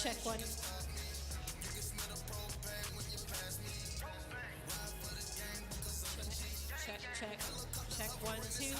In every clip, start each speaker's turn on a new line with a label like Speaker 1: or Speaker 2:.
Speaker 1: Check one. Check, check. Check one, two.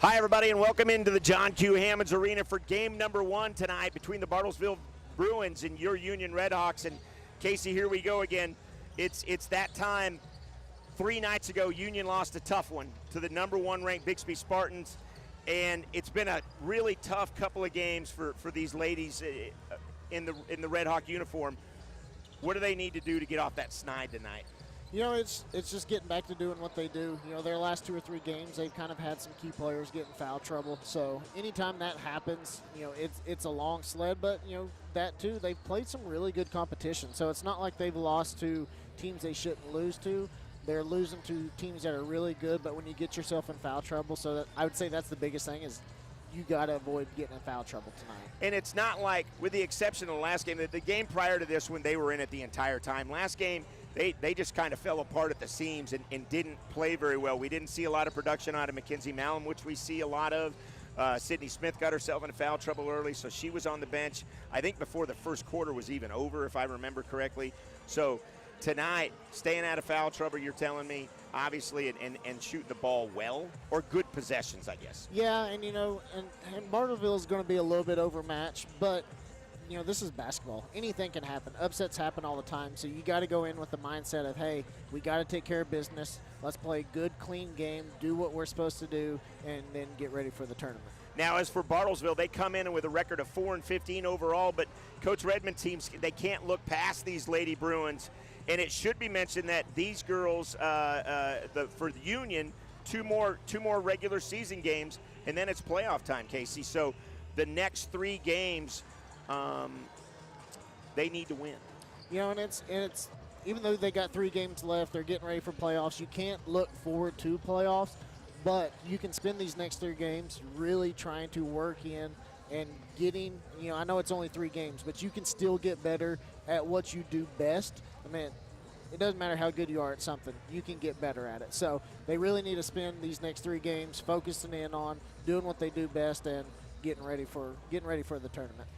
Speaker 2: Hi, everybody, and welcome into the John Q. Hammonds Arena for game number 1 tonight between the Bartlesville Bruins and your Union Redhawks. And Casey, here we go again. It's that time. 3 nights ago, Union lost a tough one to the number 1 ranked Bixby Spartans, and it's been a really tough couple of games for these ladies in the Redhawk uniform. What do they need to do to get off that snide tonight?
Speaker 3: You know, it's just getting back to doing what they do. You know, their last 2 or 3 games, they've kind of had some key players get in foul trouble. So anytime that happens, you know, it's a long sled. But, you know, that too, they've played some really good competition. So it's not like they've lost to teams they shouldn't lose to. They're losing to teams that are really good, but when you get yourself in foul trouble, so that, I would say that's the biggest thing is you got to avoid getting in foul trouble tonight. And
Speaker 2: it's not like, with the exception of the last game, the game prior to this when they were in it the entire time, last game, they just kind of fell apart at the seams and didn't play very well. We didn't see a lot of production out of Mackenzie Malum, which we see a lot of. Sydney Smith got herself into foul trouble early, so she was on the bench, I think, before the first quarter was even over, if I remember correctly. So tonight, staying out of foul trouble, you're telling me, obviously, and shooting the ball well, or good possessions, I guess.
Speaker 3: Yeah, and, you know, and Bartlesville is going to be a little bit overmatched, but you know, this is basketball. Anything can happen. Upsets happen all the time. So you got to go in with the mindset of, hey, we got to take care of business. Let's play a good, clean game, do what we're supposed to do, and then get ready for the tournament.
Speaker 2: Now, as for Bartlesville, they come in with a record of 4-15 overall, but Coach Redmond teams, they can't look past these Lady Bruins. And it should be mentioned that these girls, for the Union, two more regular season games, and then it's playoff time, Casey. So the next 3 games, they need to win.
Speaker 3: You know, and it's even though they got 3 games left, they're getting ready for playoffs. You can't look forward to playoffs, but you can spend these next 3 games really trying to work in and getting, you know, I know it's only 3 games, but you can still get better at what you do best. I mean, it doesn't matter how good you are at something, you can get better at it. So they really need to spend these next 3 games focusing in on doing what they do best and getting ready for the tournament.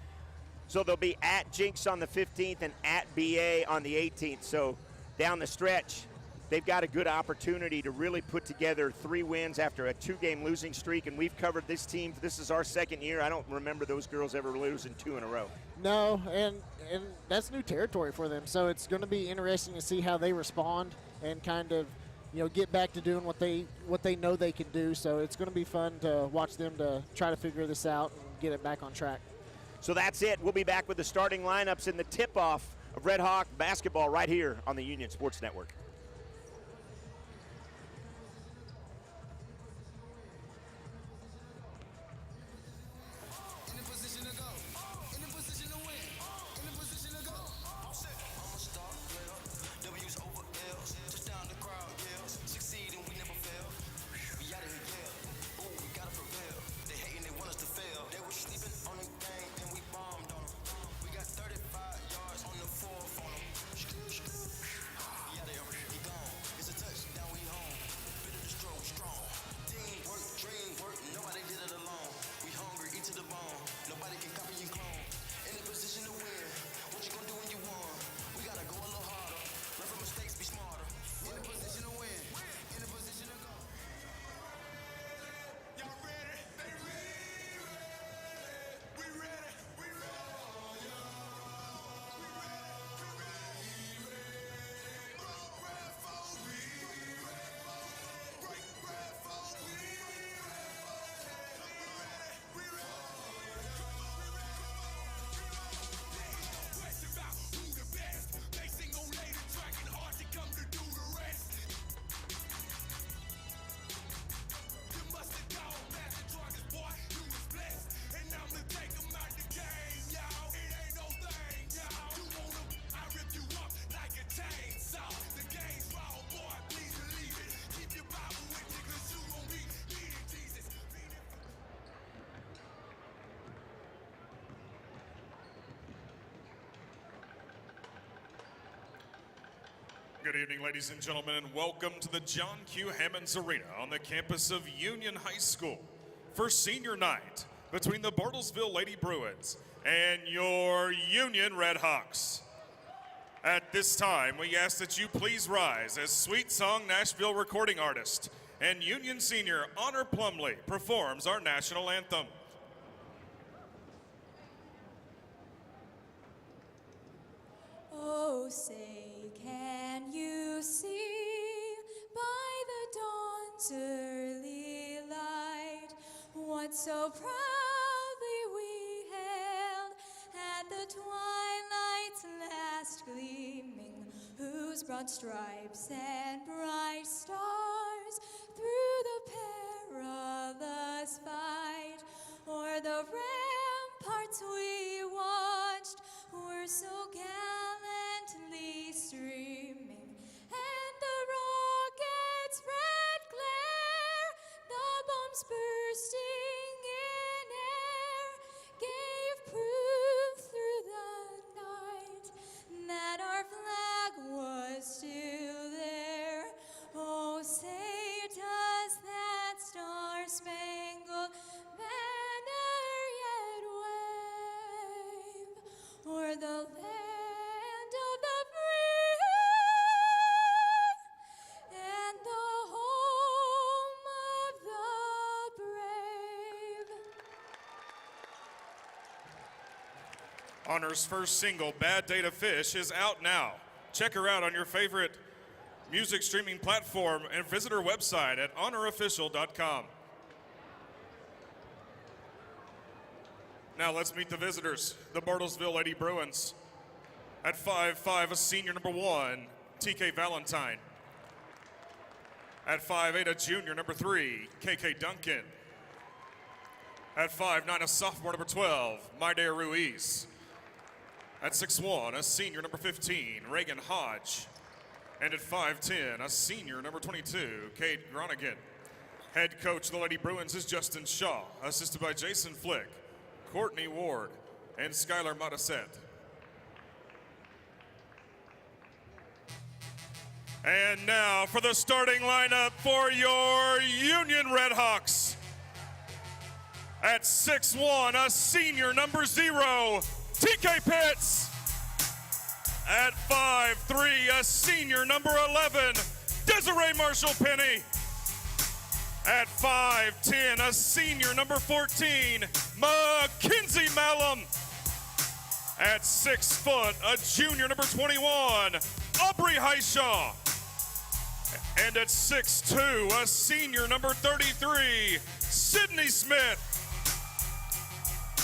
Speaker 2: So they'll be at Jinx on the 15th and at BA on the 18th. So down the stretch, they've got a good opportunity to really put together 3 wins after a 2-game losing streak. And we've covered this team. This is our 2nd year. I don't remember those girls ever losing 2 in a row.
Speaker 3: No, and that's new territory for them. So it's going to be interesting to see how they respond and kind of, you know, get back to doing what they know they can do. So it's going to be fun to watch them to try to figure this out and get it back on track.
Speaker 2: So that's it. We'll be back with the starting lineups and the tip-off of Red Hawk basketball right here on the Union Sports Network.
Speaker 4: Good evening, ladies and gentlemen, and welcome to the John Q. Hammonds Arena on the campus of Union High School for senior night between the Bartlesville Lady Bruins and your Union Redhawks. At this time, we ask that you please rise as Sweet Song Nashville recording artist and Union Senior Honor Plumley performs our national anthem.
Speaker 5: Oh, say, can you see by the dawn's early light what so proudly we hailed at the twilight's last gleaming, whose broad stripes and bright stars through the perilous fight o'er the ramparts we watched were so gallantly streaming, and the rocket's red glare, the bombs bursting in air, gave proof through the night that our flag was still there. Oh, say does that star-spangled banner yet wave o'er the land of the free and the home of the brave?
Speaker 4: Honor's first single, Bad Day to Fish, is out now. Check her out on your favorite music streaming platform and visit her website at honorofficial.com. Now let's meet the visitors, the Bartlesville Lady Bruins. At 5'5", a senior number 1, TK Valentine. At 5'8", a junior number 3, KK Duncan. At 5'9", a sophomore number 12, Maidea Ruiz. At 6'1", a senior number 15, Reagan Hodge. And at 5'10", a senior number 22, Kate Gronigan. Head coach of the Lady Bruins is Justin Shaw, assisted by Jason Flick, Courtney Ward, and Skylar Modisette. And now for the starting lineup for your Union Redhawks. At 6'1", a senior number 0, TK Pitts. At 5'3", a senior number 11, Desiree Marshall Penny. At 5'10", a senior number 14, Mackenzie Malum. At 6 foot, a junior number 21, Aubrey Highshaw. And at 6'2", a senior number 33, Sydney Smith.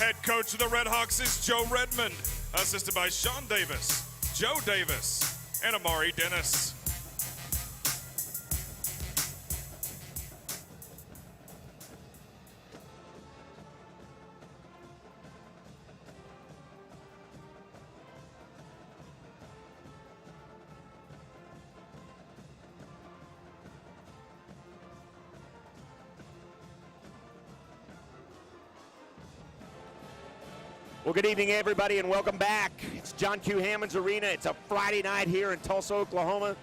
Speaker 4: Head coach of the Redhawks is Joe Redmond, assisted by Sean Davis, Joe Davis, and Amari Dennis.
Speaker 2: Well, good evening, everybody, and welcome back. It's John Q. Hammons Arena. It's a Friday night here in Tulsa, Oklahoma.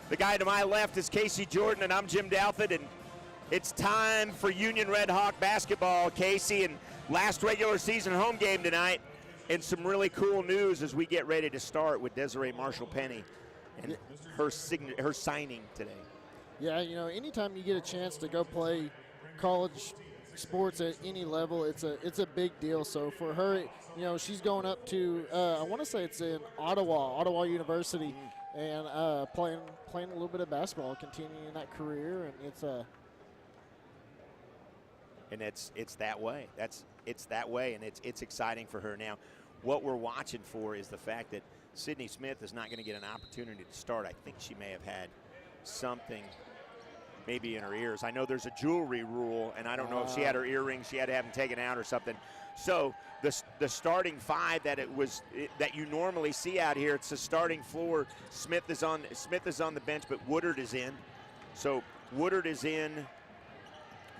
Speaker 2: The guy to my left is Casey Jordan, and I'm Jim Douthit, and it's time for Union Red Hawk basketball, Casey, and last regular season home game tonight, and some really cool news as we get ready to start with Desiree Marshall Penny and her signing today.
Speaker 3: Yeah, you know, anytime you get a chance to go play college sports at any level, it's a big deal. So for her, you know, she's going up to I want to say it's in Ottawa University, and playing a little bit of basketball, continuing that career, and it's
Speaker 2: that way. It's that way, and it's exciting for her. Now, what we're watching for is the fact that Sydney Smith is not going to get an opportunity to start. I think she may have had something maybe in her ears. I know there's a jewelry rule, and I don't know if she had her earrings, she had to have them taken out or something. So the starting five that you normally see out here, it's the starting floor. Smith is on the bench, but Woodard is in. So Woodard is in,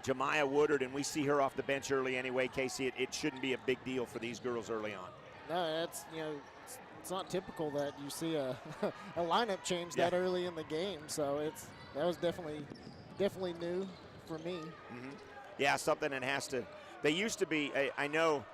Speaker 2: Jemiah Woodard, and we see her off the bench early anyway. Casey, it shouldn't be a big deal for these girls early on.
Speaker 3: No, that's, you know, it's not typical that you see a a lineup change that early in the game. So that was definitely new for me.
Speaker 2: Mm-hmm. Yeah, something that has to. They used to be. I know.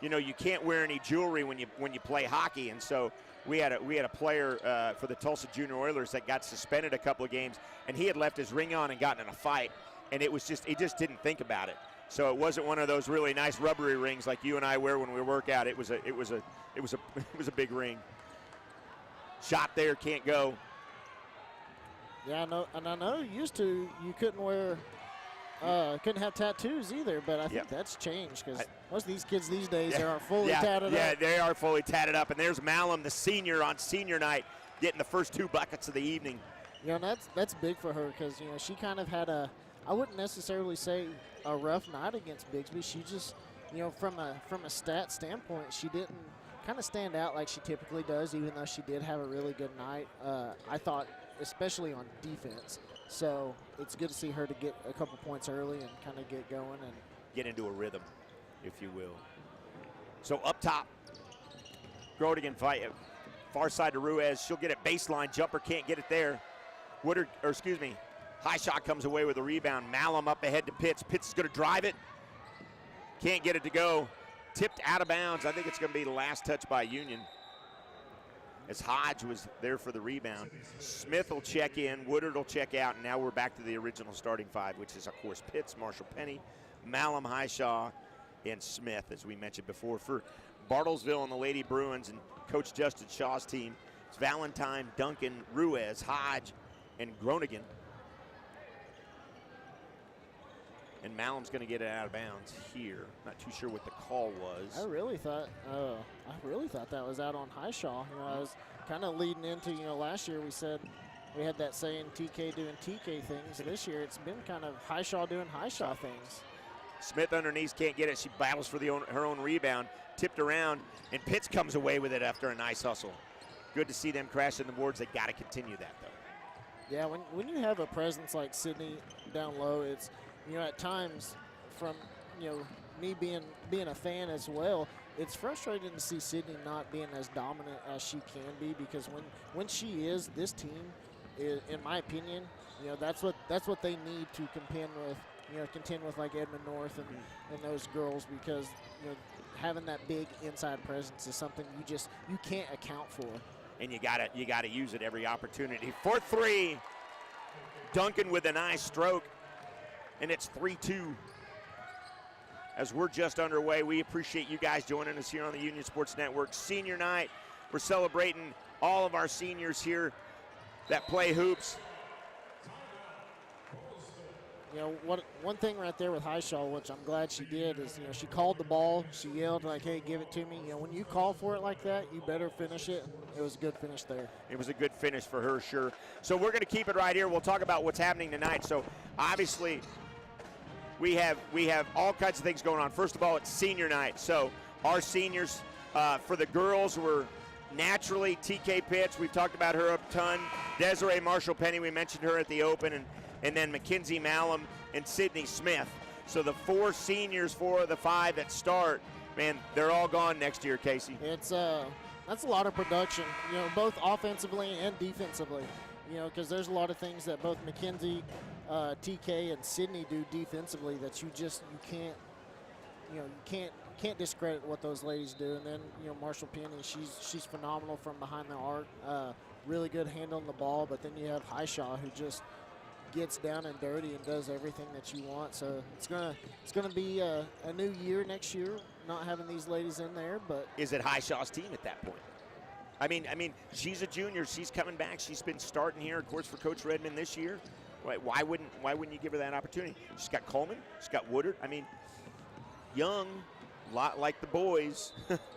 Speaker 2: You know, you can't wear any jewelry when you play hockey, and so we had a player for the Tulsa Junior Oilers that got suspended a couple of games, and he had left his ring on and gotten in a fight, and he just didn't think about it. So it wasn't one of those really nice rubbery rings like you and I wear when we work out. It was a big ring. Shot there, can't go.
Speaker 3: Yeah, I know, and I know you couldn't have tattoos either, but I think that's changed because most of these kids these days are fully tatted up.
Speaker 2: Yeah, they are fully tatted up, and there's Malum, the senior, on senior night, getting the first 2 buckets of the evening.
Speaker 3: You know, that's big for her because, you know, she kind of had I wouldn't necessarily say a rough night against Bigsby. She just, you know, from a stat standpoint, she didn't kind of stand out like she typically does, even though she did have a really good night. I thought, especially on defense. So it's good to see her to get a couple points early and kind of get going and
Speaker 2: get into a rhythm, if you will. So up top, Groningen fight far side to Ruiz. She'll get it baseline. Jumper can't get it there. High shot comes away with a rebound. Malum up ahead to Pitts. Pitts is going to drive it. Can't get it to go. Tipped out of bounds. I think it's going to be the last touch by Union, as Hodge was there for the rebound. Smith will check in, Woodard will check out, and now we're back to the original starting 5, which is, of course, Pitts, Marshall Penny, Malum, Highshaw, and Smith, as we mentioned before. For Bartlesville and the Lady Bruins and Coach Justin Shaw's team, it's Valentine, Duncan, Ruiz, Hodge, and Groningen. And Malum's going to get it out of bounds here. Not too sure what the call was.
Speaker 3: I really thought that was out on Highshaw. You know, I was kind of leading into, you know, last year we said we had that saying TK doing TK things. This year it's been kind of Highshaw doing Highshaw things.
Speaker 2: Smith underneath, can't get it. She battles for her own rebound. Tipped around, and Pitts comes away with it after a nice hustle. Good to see them crashing the boards. They got to continue that, though.
Speaker 3: Yeah, when you have a presence like Sydney down low, it's, you know, at times from, you know, me being a fan as well, it's frustrating to see Sydney not being as dominant as she can be, because when she is, this team, in my opinion, you know, that's what they need to contend with like Edmond North and those girls, because, you know, having that big inside presence is something you can't account for.
Speaker 2: And you gotta use it every opportunity. 4-3. Duncan with a nice stroke. And it's 3-2. As we're just underway, we appreciate you guys joining us here on the Union Sports Network. Senior night. We're celebrating all of our seniors here that play hoops.
Speaker 3: You know, one thing right there with Highshaw, which I'm glad she did, is, you know, she called the ball. She yelled like, "Hey, give it to me." You know, when you call for it like that, you better finish it. It was a good finish there.
Speaker 2: It was a good finish for her, sure. So we're going to keep it right here. We'll talk about what's happening tonight. So obviously, we have all kinds of things going on. First of all, it's senior night. So our seniors, for the girls, were naturally TK Pitts. We've talked about her a ton. Desiree Marshall Penny, we mentioned her at the open, and then Mackenzie Malum and Sydney Smith. So the 4 seniors, 4 of the 5 that start, man, they're all gone next year, Casey.
Speaker 3: It's that's a lot of production, you know, both offensively and defensively. You know, because there's a lot of things that both Mackenzie, TK, and Sydney do defensively that you can't discredit what those ladies do. And then, you know, Marshall Penny, she's phenomenal from behind the arc, really good handling the ball. But then you have Highshaw, who just gets down and dirty and does everything that you want. So it's gonna be a new year next year, not having these ladies in there. But
Speaker 2: is it Highshaw's team at that point? I mean, she's a junior. She's coming back. She's been starting here, of course, for Coach Redmond this year. Why wouldn't you give her that opportunity? She's got Coleman. She's got Woodard. I mean, young, lot like the boys,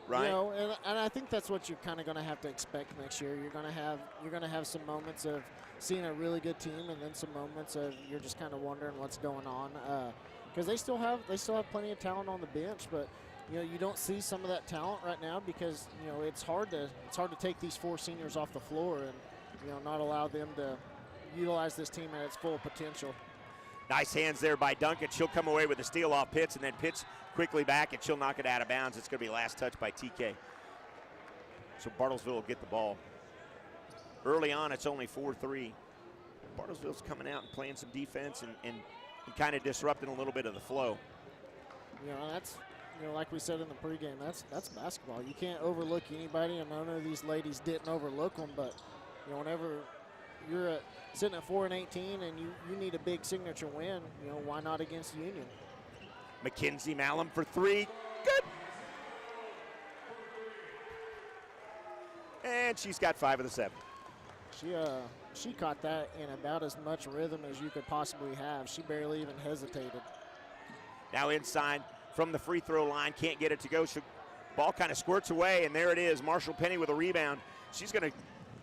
Speaker 2: right?
Speaker 3: You know, and I think that's what you're kind of going to have to expect next year. You're going to have some moments of seeing a really good team, and then some moments of you're just kind of wondering what's going on, because they still have plenty of talent on the bench, but you know, you don't see some of that talent right now because, you know, it's hard to take these 4 seniors off the floor and, you know, not allow them to utilize this team at its full potential.
Speaker 2: Nice hands there by Duncan. She'll come away with a steal off Pitts, and then Pitts quickly back, and she'll knock it out of bounds. It's going to be last touch by TK. So Bartlesville will get the ball. Early on, it's only 4-3. Bartlesville's coming out and playing some defense and kind of disrupting a little bit of the flow.
Speaker 3: You know, like we said in the pregame, that's basketball. You can't overlook anybody, and none of these ladies didn't overlook them. But whenever you're sitting at 4-18 and you need a big signature win, why not against Union?
Speaker 2: Mackenzie Malum for three. Good. And she's got 5 of the 7.
Speaker 3: She caught that in about as much rhythm as you could possibly have. She barely even hesitated.
Speaker 2: Now inside from the free throw line, can't get it to go. Ball kind of squirts away, and there it is. Marshall Penny with a rebound. She's going to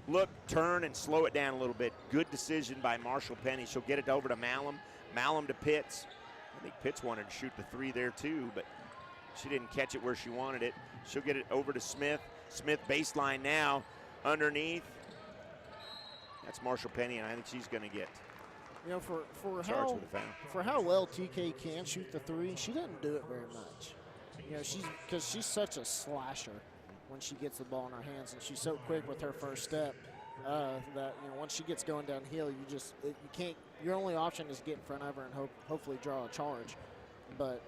Speaker 2: look, turn, and slow it down a little bit. Good decision by Marshall Penny. She'll get it over to Malum. Malum to Pitts. I think Pitts wanted to shoot the 3 there too, but she didn't catch it where she wanted it. She'll get it over to Smith. Smith baseline now, underneath. That's Marshall Penny, and I think she's going to get charged with a foul.
Speaker 3: For how well TK can shoot the 3, she doesn't do it very much. Because she's such a slasher when she gets the ball in her hands, and she's so quick with her first step that once she gets going downhill, you can't. Your only option is get in front of her and hopefully draw a charge. But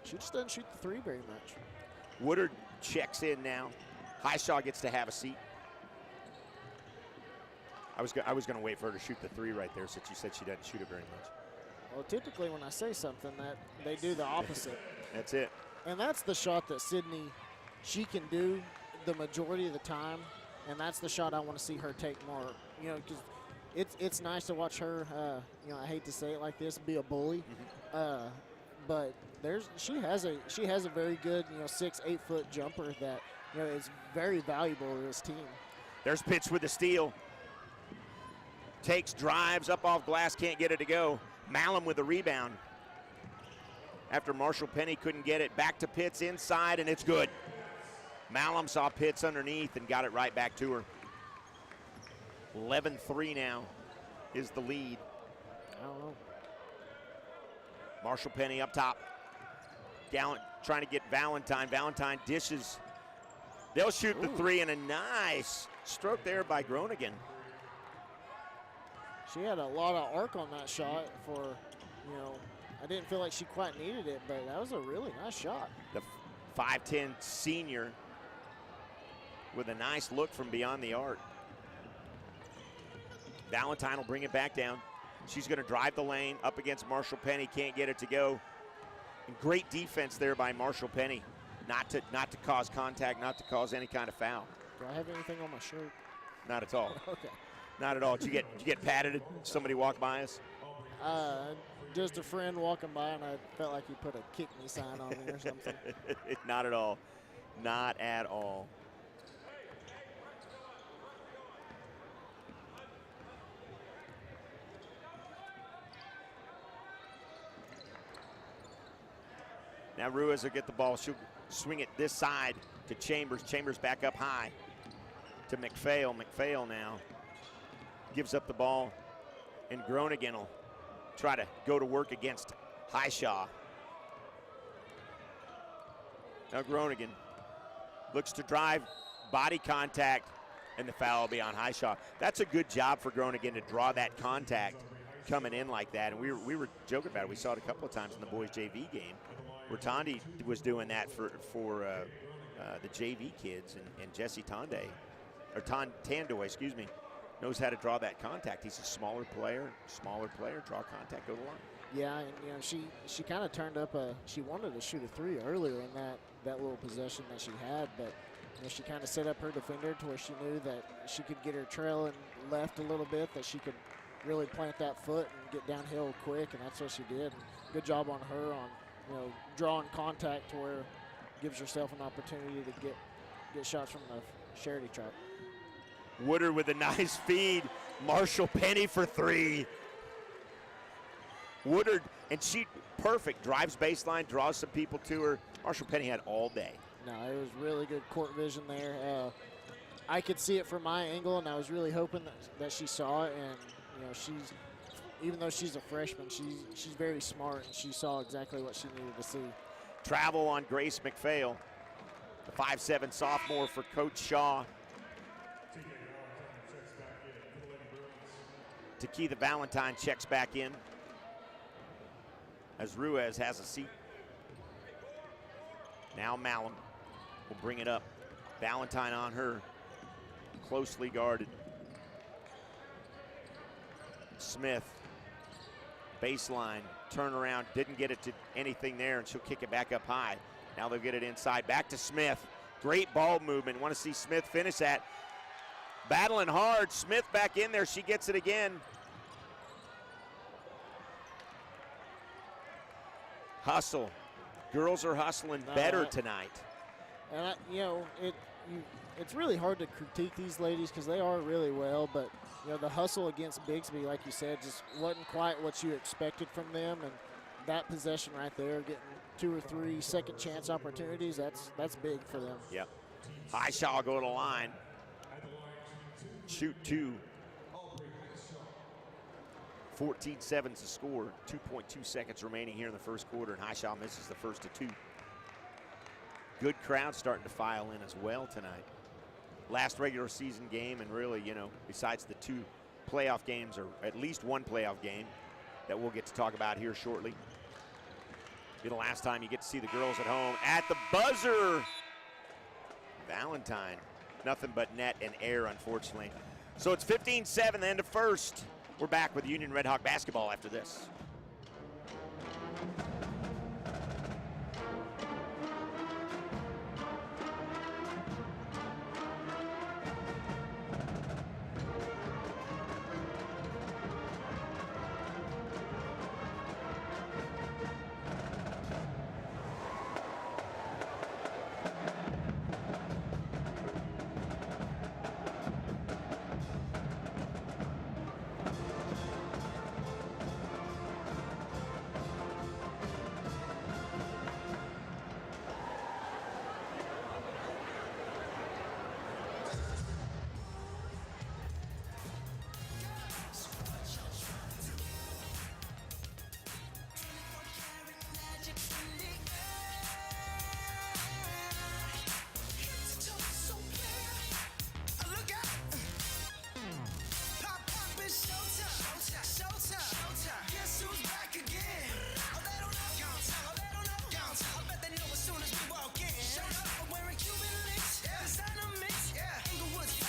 Speaker 3: she just doesn't shoot the 3 very much.
Speaker 2: Woodard checks in now. Highshaw gets to have a seat. I was going to wait for her to shoot the 3 right there, since you said she doesn't shoot it very much.
Speaker 3: Well, typically when I say something, that they do the opposite.
Speaker 2: That's it.
Speaker 3: And that's the shot that Sydney, she can do the majority of the time, and that's the shot I want to see her take more. Because it's nice to watch her. I hate to say it like this, be a bully, but she has a very good 6-8 foot jumper that is very valuable to this team.
Speaker 2: There's Pitts with the steal. Takes, drives, up off glass, can't get it to go. Malum with the rebound. After Marshall Penny couldn't get it, back to Pitts inside, and it's good. Malum saw Pitts underneath and got it right back to her. 11-3 now is the lead.
Speaker 3: I don't know.
Speaker 2: Marshall Penny up top. Gallant trying to get Valentine. Valentine dishes. They'll shoot the 3, and a nice stroke there by Groningen.
Speaker 3: She had a lot of arc on that shot I didn't feel like she quite needed it, but that was a really nice shot.
Speaker 2: The 5'10" senior with a nice look from beyond the arc. Valentine will bring it back down. She's going to drive the lane up against Marshall Penny, can't get it to go. And great defense there by Marshall Penny, not to cause contact, not to cause any kind of foul.
Speaker 3: Do I have anything on my shirt?
Speaker 2: Not at all.
Speaker 3: Okay.
Speaker 2: Not at all. Did you get patted? Did somebody walk by us?
Speaker 3: Just a friend walking by, and I felt like he put a kick me sign on me or something.
Speaker 2: Not at all. Not at all. Now Ruiz will get the ball. She'll swing it this side to Chambers. Chambers back up high to McPhail. McPhail now gives up the ball, and Groningen will try to go to work against Highshaw. Now Groningen looks to drive, body contact, and the foul will be on Highshaw. That's a good job for Groningen to draw that contact coming in like that. And we were joking about it. We saw it a couple of times in the boys JV game where Tondi was doing that for the JV kids, and Jesse Tandoy, excuse me, knows how to draw that contact. He's a smaller player, draw contact, go to the line.
Speaker 3: Yeah, and she kind of turned up she wanted to shoot a 3 earlier in that little possession that she had, but she kind of set up her defender to where she knew that she could get her trail and left a little bit, that she could really plant that foot and get downhill quick, and that's what she did. And good job on her on drawing contact to where it gives herself an opportunity to get shots from the charity trap.
Speaker 2: Woodard with a nice feed. Marshall Penny for 3. Woodard, and she perfect. Drives baseline, draws some people to her. Marshall Penny had all day.
Speaker 3: No, it was really good court vision there. I could see it from my angle, and I was really hoping that she saw it. And she's, even though she's a freshman, she's very smart, and she saw exactly what she needed to see.
Speaker 2: Travel on Grace McPhail, the 5'7" sophomore for Coach Shaw. Takitha Valentine checks back in as Ruiz has a seat. Now Malum will bring it up. Valentine on her, closely guarded. Smith, baseline, turnaround, didn't get it to anything there, and she'll kick it back up high. Now they'll get it inside, back to Smith. Great ball movement, want to see Smith finish that. Battling hard, Smith back in there, she gets it again. Hustle, girls are hustling better tonight.
Speaker 3: And it's really hard to critique these ladies because they are really well, but the hustle against Bigsby, like you said, just wasn't quite what you expected from them. And that possession right there, getting 2 or 3 second chance opportunities, that's big for them.
Speaker 2: Yep. Highshaw will go to the line. Shoot 2. 14-7's the score. 2.2 seconds remaining here in the first quarter, and Highshaw misses the first of 2. Good crowd starting to file in as well tonight. Last regular season game, and really, besides the 2 playoff games, or at least 1 playoff game that we'll get to talk about here shortly. Be the last time you get to see the girls at home. At the buzzer, Valentine. Nothing but net and air, unfortunately. So it's 15-7, the end of first. We're back with Union Red Hawk basketball after this.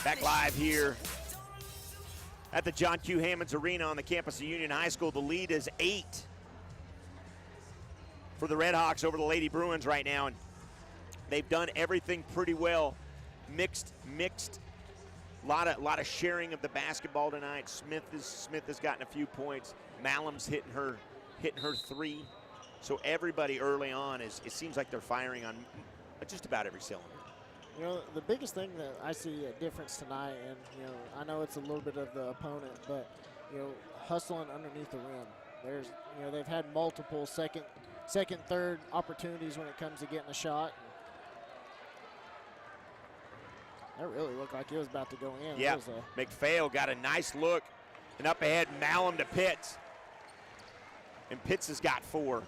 Speaker 2: Back live here at the John Q. Hammonds Arena on the campus of Union High School. The lead is 8 for the Red Hawks over the Lady Bruins right now, and they've done everything pretty well. Mixed. Lot of sharing of the basketball tonight. Smith has gotten a few points. Malum's hitting her 3. So everybody early on it seems like they're firing on just about every cylinder.
Speaker 3: The biggest thing that I see a difference tonight, and I know it's a little bit of the opponent, but hustling underneath the rim. They've had multiple second, third opportunities when it comes to getting a shot. That really looked like it was about to go in.
Speaker 2: Yeah, McPhail got a nice look, and up ahead, Malum to Pitts. And Pitts has got 4.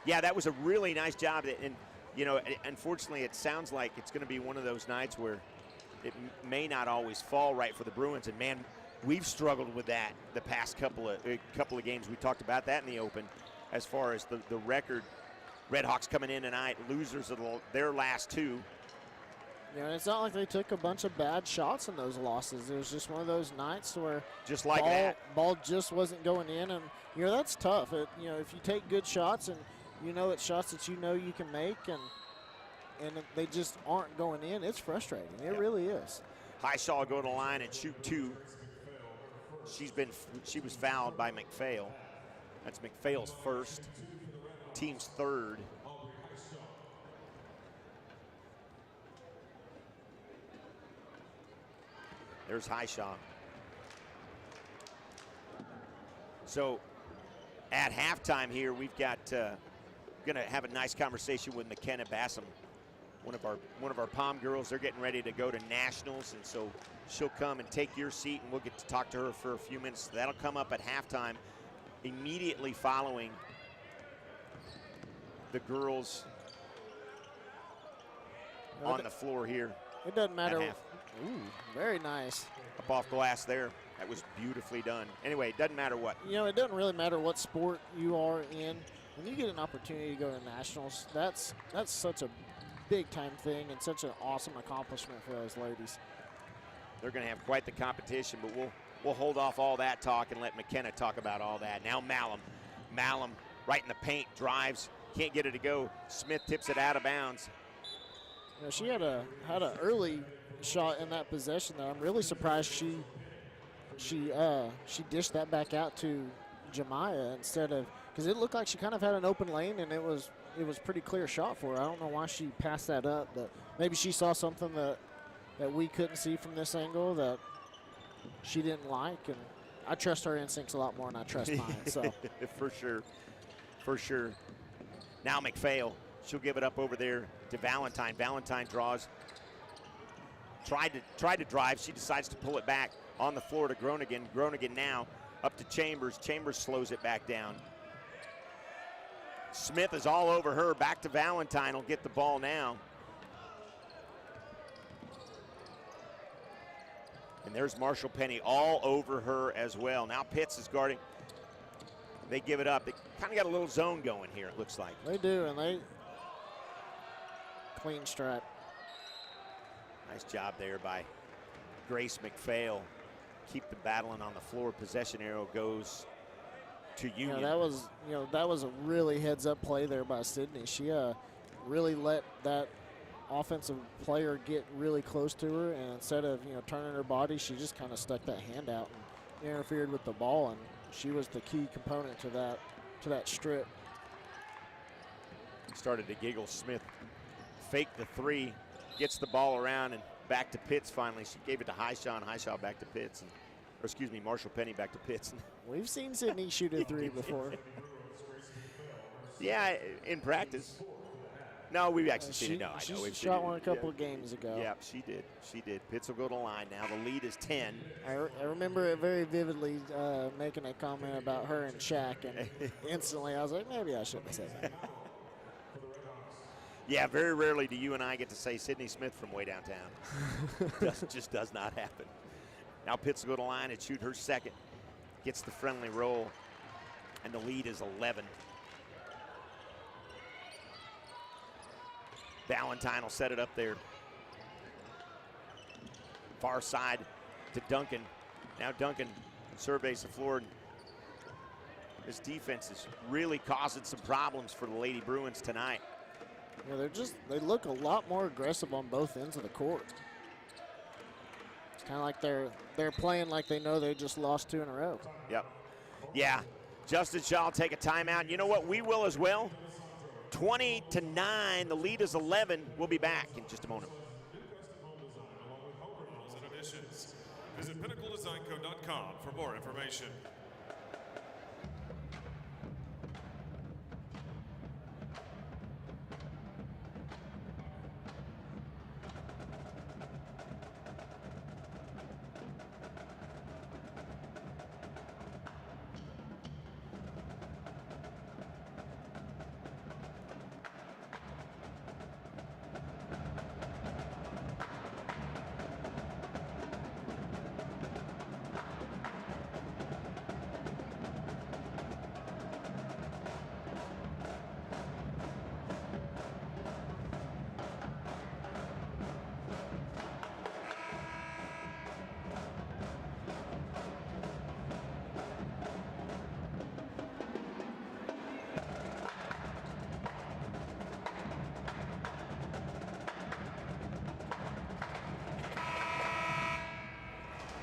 Speaker 2: Yeah, that was a really nice job, and unfortunately, it sounds like it's going to be one of those nights where it may not always fall right for the Bruins. And man, we've struggled with that the past couple of games. We talked about that in the open, as far as the record. Red Hawks coming in tonight, losers of their last 2.
Speaker 3: It's not like they took a bunch of bad shots in those losses. It was just one of those nights where
Speaker 2: just like that,
Speaker 3: ball just wasn't going in, and that's tough. If you take good shots and it's shots that you can make, and they just aren't going in, it's frustrating. It really is.
Speaker 2: Highshaw will go to the line and shoot 2. She was fouled by McPhail. That's McPhail's first, team's 3rd. There's Highshaw. So at halftime here, we've got going to have a nice conversation with McKenna Bassam, one of our Palm girls. They're getting ready to go to nationals, and so she'll come and take your seat, and we'll get to talk to her for a few minutes. That'll come up at halftime, immediately following the girls on the floor here.
Speaker 3: It doesn't matter. Ooh, very nice.
Speaker 2: Up off glass there. That was beautifully done. Anyway, it doesn't matter what.
Speaker 3: It doesn't really matter what sport you are in. When you get an opportunity to go to nationals, that's such a big-time thing and such an awesome accomplishment for those ladies.
Speaker 2: They're going to have quite the competition, but we'll hold off all that talk and let McKenna talk about all that. Now Malum right in the paint, drives, can't get it to go. Smith tips it out of bounds.
Speaker 3: You know, she had an early shot in that possession that I'm really surprised she dished that back out to Jemiah instead of, because it looked like she kind of had an open lane and it was pretty clear shot for her. I don't know why she passed that up, but maybe she saw something that we couldn't see from this angle that she didn't like, and I trust her instincts a lot more than I trust mine. So
Speaker 2: for sure. Now McPhail, she'll give it up over there to Valentine. Valentine draws. Tried to drive. She decides to pull it back on the floor to Groningen. Groningen now up to Chambers. Chambers slows it back down. Smith is all over her. Back to Valentine. Will get the ball now. And there's Marshall Penny all over her as well. Now Pitts is guarding. They give it up. They kind of got a little zone going here, it looks like.
Speaker 3: They do, and they clean strike.
Speaker 2: Nice job there by Grace McPhail. Keep the battling on the floor. Possession arrow goes to Union.
Speaker 3: That was a really heads-up play there by Sydney. She really let that offensive player get really close to her, and instead of turning her body, she just kind of stuck that hand out and interfered with the ball, and she was the key component to that strip.
Speaker 2: Started to giggle. Smith faked the three, gets the ball around, and back to Pitts finally. She gave it to Highshaw, and Highshaw back to Pitts. Marshall Penny back to Pitts.
Speaker 3: We've seen Sydney shoot a three before.
Speaker 2: Yeah, in practice. No, we've actually seen it. No, I know.
Speaker 3: She shot one a couple of games ago.
Speaker 2: Yeah, she did. Pitts will go to line now. The lead is 10.
Speaker 3: I remember it very vividly making a comment about her and Shaq, and instantly I was like, maybe I shouldn't have said that.
Speaker 2: Yeah, very rarely do you and I get to say Sydney Smith from way downtown. just does not happen. Now Pitts will go to line and shoot her second. Gets the friendly roll, and the lead is 11. Valentine will set it up there. Far side to Duncan. Now Duncan surveys the floor. This defense is really causing some problems for the Lady Bruins tonight.
Speaker 3: Yeah, they look a lot more aggressive on both ends of the court. It's kind of like they're playing like they know they just lost two in a row.
Speaker 2: Yep. Yeah. Justin Shaw will take a timeout. You know what? We will as well. 20-9. The lead is 11. We'll be back in just a moment.
Speaker 4: Visit pinnacledesignco.com for more information.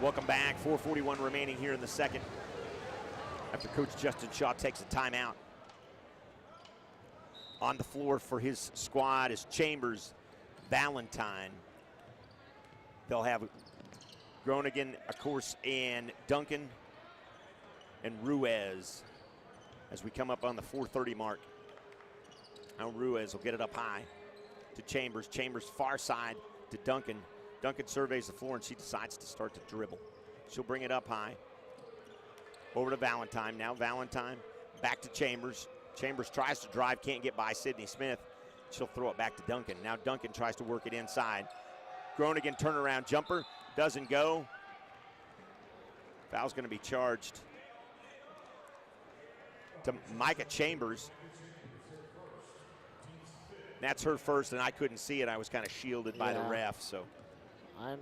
Speaker 2: Welcome back. 4:41 remaining here in the second. After Coach Justin Shaw takes a timeout. On the floor for his squad is Chambers, Valentine. They'll have Groningen, of course, and Duncan and Ruiz as we come up on the 4:30 mark. Now Ruiz will get it up high to Chambers. Chambers far side to Duncan. Duncan surveys the floor, and she decides to start to dribble. She'll bring it up high. Over to Valentine. Now Valentine back to Chambers. Chambers tries to drive, can't get by Sydney Smith. She'll throw it back to Duncan. Now Duncan tries to work it inside. Groningen turnaround jumper. Doesn't go. Foul's going to be charged to Micah Chambers. That's her first, and I couldn't see it. I was kind of shielded by the
Speaker 3: Yeah.
Speaker 2: ref, so.
Speaker 3: I'm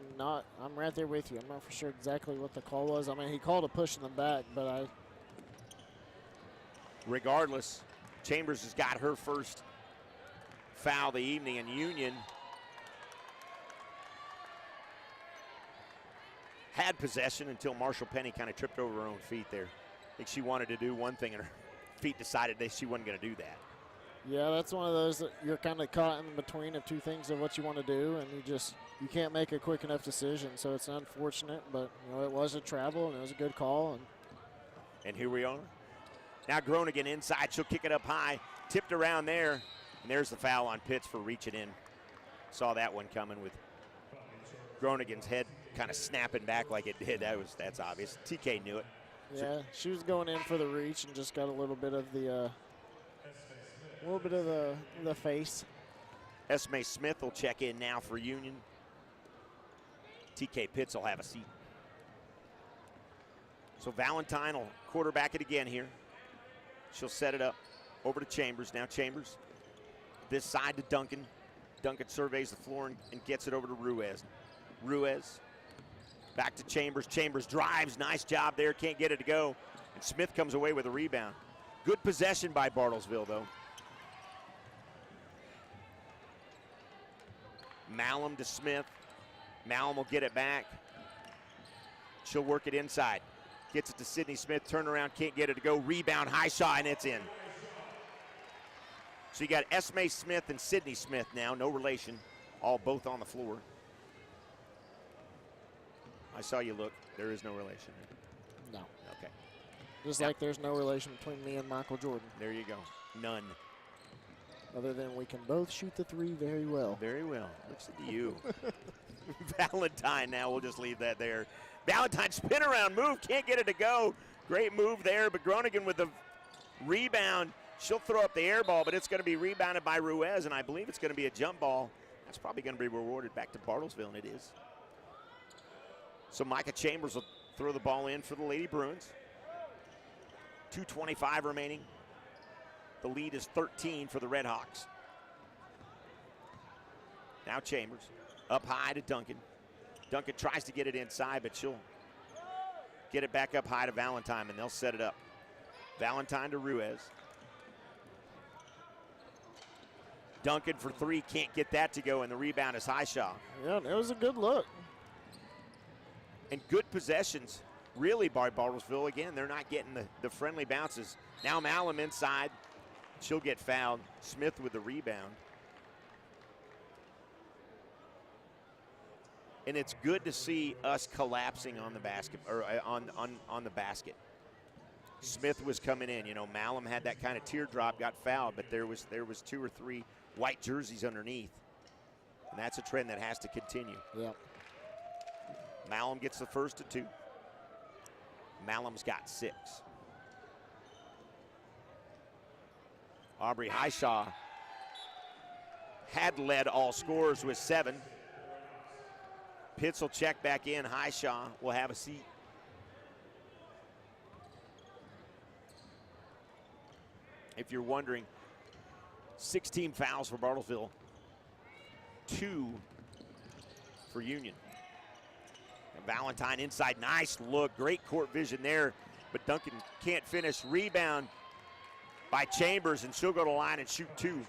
Speaker 3: right there with you. I'm not for sure exactly what the call was. I mean, he called a push in the back, but
Speaker 2: Regardless, Chambers has got her first foul of the evening, and Union had possession until Marshall Penny kind of tripped over her own feet there. I think she wanted to do one thing, and her feet decided that she wasn't going to do that.
Speaker 3: yeah, that's one of those that you're kind of caught in between of two things of what you want to do, and you can't make a quick enough decision. So it's unfortunate, but it was a travel and it was a good call.
Speaker 2: And here we are. Now Groningen inside. She'll kick it up high. Tipped around there. And there's the foul on Pitts for reaching in. Saw that one coming with Groningen's head kind of snapping back like it did. That's obvious. TK knew it.
Speaker 3: Yeah, she was going in for the reach and just got a little bit of the face.
Speaker 2: Esme Smith will check in now for Union. TK Pitts will have a seat. So Valentine will quarterback it again here. She'll set it up over to Chambers. Now Chambers, this side to Duncan. Duncan surveys the floor and gets it over to Ruiz. Ruiz back to Chambers. Chambers drives. Nice job there. Can't get it to go. And Smith comes away with a rebound. Good possession by Bartlesville, though. Malum to Smith. Malum will get it back. She'll work it inside. Gets it to Sydney Smith. Turnaround, can't get it to go. Rebound, high shot, and it's in. So you got Esme Smith and Sydney Smith now, no relation, both on the floor. I saw you look. There is no relation.
Speaker 3: No.
Speaker 2: Okay.
Speaker 3: Just like there's no relation between me and Michael Jordan,
Speaker 2: There you go. None.
Speaker 3: other than we can both shoot the three very well.
Speaker 2: Very well. Looks at you. Valentine now, we'll just leave that there. Valentine spin around move, can't get it to go. Great move there, but Groningen with the rebound. She'll throw up the air ball, but it's going to be rebounded by Ruiz, and I believe it's going to be a jump ball. That's probably going to be rewarded back to Bartlesville, and it is. So Micah Chambers will throw the ball in for the Lady Bruins. 2:25 remaining. The lead is 13 for the Red Hawks. Now Chambers up high to Duncan. Duncan tries to get it inside, but she'll get it back up high to Valentine, and they'll set it up. Valentine to Ruiz. Duncan for three, can't get that to go, and the rebound is Highshaw.
Speaker 3: Yeah, it was a good look.
Speaker 2: And good possessions, really, by Bartlesville. Again, they're not getting the friendly bounces. Now Malum inside. She'll get fouled. Smith with the rebound. And it's good to see us collapsing on the basket, or on the basket. Smith was coming in. Malum had that kind of teardrop, got fouled, but there was 2 or 3 white jerseys underneath. And that's a trend that has to continue.
Speaker 3: Yep.
Speaker 2: Malum gets the first of 2. Malum's got 6. Aubrey Highshaw had led all scorers with 7. Pitts will check back in. Highshaw will have a seat. If you're wondering, 16 fouls for Bartlesville, 2 for Union. And Valentine inside, nice look, great court vision there, but Duncan can't finish. Rebound by Chambers, and she'll go to line and shoot 2.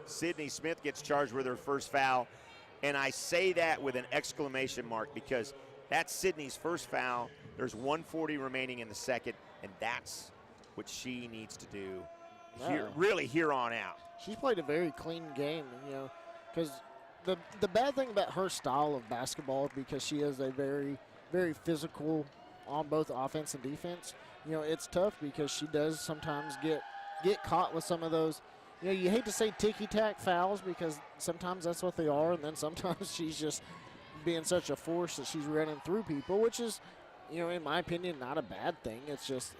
Speaker 2: Sydney Smith gets charged with her first foul, and I say that with an exclamation mark because that's Sydney's first foul. There's 1:40 remaining in the second, and that's what she needs to do here on out.
Speaker 3: She's played a very clean game, because the bad thing about her style of basketball, because she is a very, very physical on both offense and defense, it's tough because she does sometimes get caught with some of those. You hate to say ticky-tack fouls because sometimes that's what they are, and then sometimes she's just being such a force that she's running through people, which is, in my opinion, not a bad thing. It's just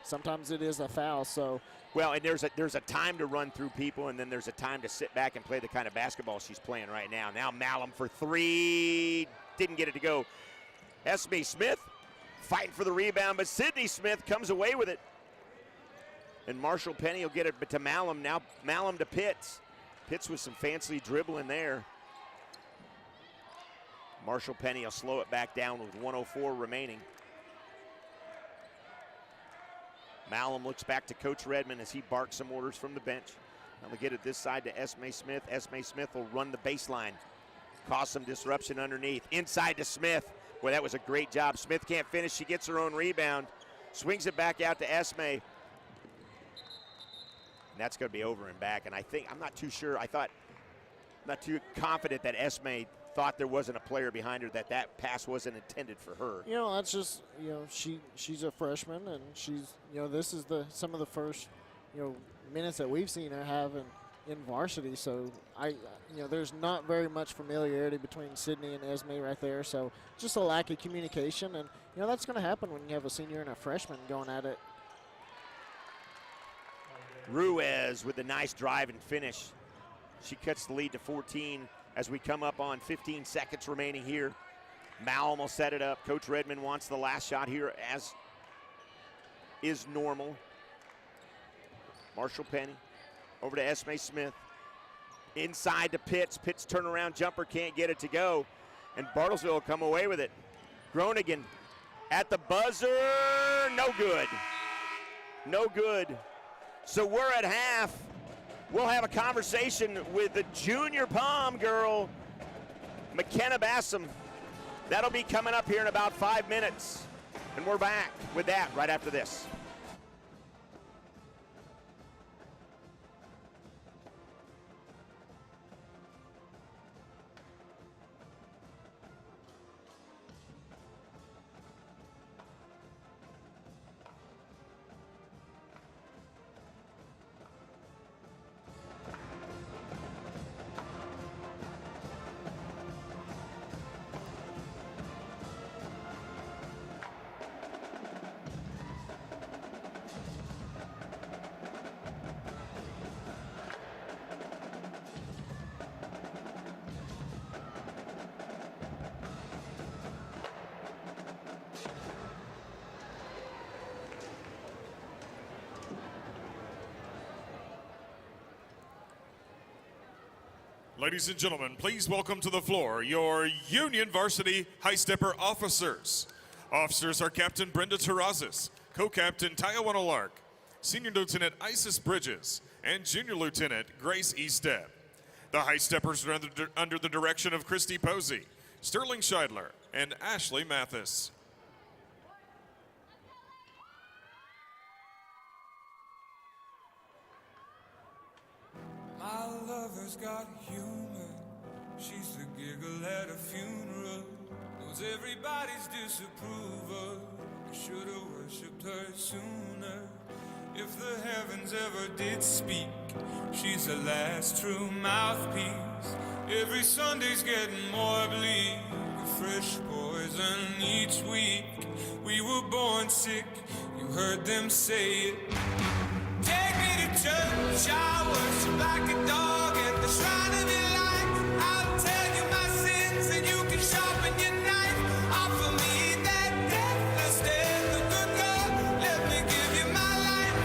Speaker 3: sometimes it is a foul. So
Speaker 2: well, and there's a time to run through people, and then there's a time to sit back and play the kind of basketball she's playing right now. Now Malum for 3, didn't get it to go. Esme Smith fighting for the rebound, but Sydney Smith comes away with it. And Marshall Penny will get it to Malum. Now Malum to Pitts. Pitts with some fancy dribbling there. Marshall Penny will slow it back down with 1:04 remaining. Malum looks back to Coach Redmond as he barks some orders from the bench. Now they get it this side to Esme Smith. Esme Smith will run the baseline. Cause some disruption underneath. Inside to Smith. Boy, that was a great job. Smith can't finish. She gets her own rebound. Swings it back out to Esme. And that's going to be over and back. And I'm not too sure. I'm not too confident that Esme thought there wasn't a player behind her, that pass wasn't intended for her.
Speaker 3: You know, that's just, you know, she's a freshman, and she's, you know, this is some of the first, you know, minutes that we've seen her have in varsity. So you know, there's not very much familiarity between Sydney and Esme right there. So just a lack of communication, and you know that's going to happen when you have a senior and a freshman going at it.
Speaker 2: Ruiz with a nice drive and finish. She cuts the lead to 14 as we come up on 15 seconds remaining here. Malum will set it up. Coach Redmond wants the last shot here, as is normal. Marshall Penny over to Esme Smith. Inside to Pitts. Pitts turnaround jumper, can't get it to go. And Bartlesville will come away with it. Groningen at the buzzer, no good. No good. So we're at half. We'll have a conversation with the junior pom girl, McKenna Bassam. That'll be coming up here in about 5 minutes. And we're back with that right after this.
Speaker 4: Ladies and gentlemen, please welcome to the floor your Union Varsity High Stepper officers. Officers are Captain Brenda Terrazas, Co-Captain Taiwana Lark, Senior Lieutenant Isis Bridges, and Junior Lieutenant Grace Estep. The High Steppers are under the direction of Christy Posey, Sterling Scheidler, and Ashley Mathis.
Speaker 6: My lover's got humor. She's the giggle at a funeral. Knows everybody's disapproval. I should've worshipped her sooner. If the heavens ever did speak, she's the last true mouthpiece. Every Sunday's getting more bleak. A fresh poison each week. We were born sick. You heard them say it. Take me to church, I worship like a dog at the shrine of your life. I'll tell you my sins and you can sharpen your knife. Offer me that deathless death, the good God, let me give you my life.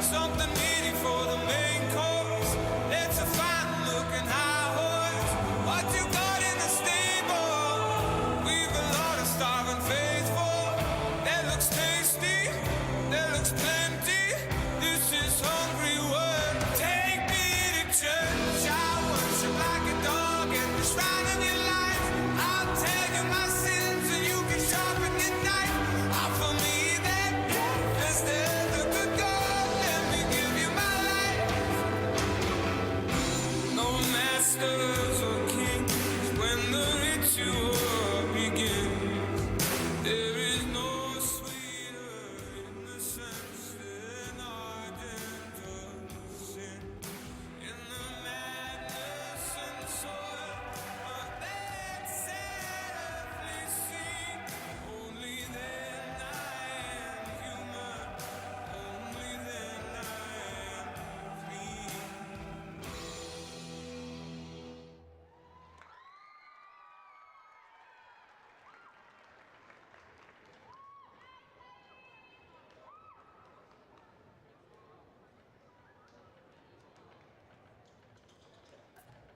Speaker 6: Something meaty for the main course. It's a fine looking high horse. What you got in the stable? We've a lot of starving faithful. That looks tasty. There looks plenty. This is hungry work. Take me to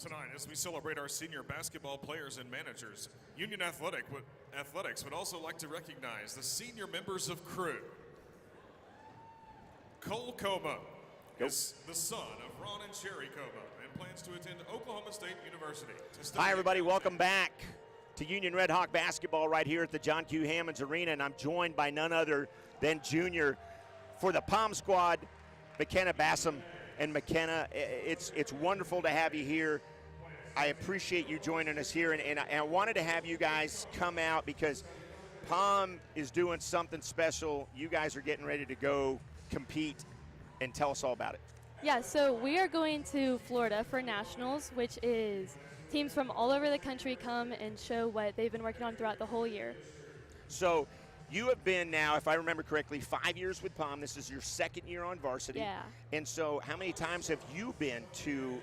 Speaker 4: Tonight, as we celebrate our senior basketball players and managers, Union Athletics would also like to recognize the senior members of crew. Cole Como is the son of Ron and Sherry Como and plans to attend Oklahoma State University.
Speaker 2: Hi, everybody. Welcome back to Union Red Hawk basketball right here at the John Q. Hammonds Arena, and I'm joined by none other than junior for the Palm squad, McKenna Bassam. And McKenna, it's wonderful to have you here. I appreciate you joining us here, and I wanted to have you guys come out because Palm is doing something special. You guys are getting ready to go compete, and tell us all about it.
Speaker 5: Yeah, so we are going to Florida for nationals, which is teams from all over the country come and show what they've been working on throughout the whole year.
Speaker 2: So you have been now, if I remember correctly, 5 years with Palm. This is your second year on varsity.
Speaker 5: Yeah.
Speaker 2: And so how many times have you been to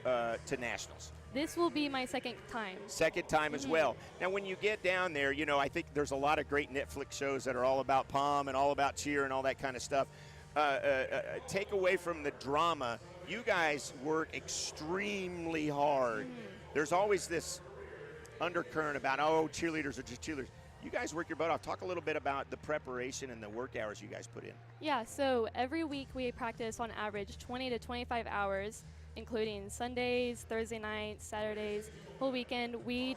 Speaker 2: nationals?
Speaker 5: This will be my second time.
Speaker 2: Second time as well. Now, when you get down there, you know, I think there's a lot of great Netflix shows that are all about Palm and all about cheer and all that kind of stuff. Take away from the drama, you guys work extremely hard. There's always this undercurrent about, oh, cheerleaders are just cheerleaders. You guys work your butt off. Talk a little bit about the preparation and the work hours you guys put in.
Speaker 5: Yeah, so every week we practice on average 20 to 25 hours, including Sundays, Thursday nights, Saturdays, whole weekend. We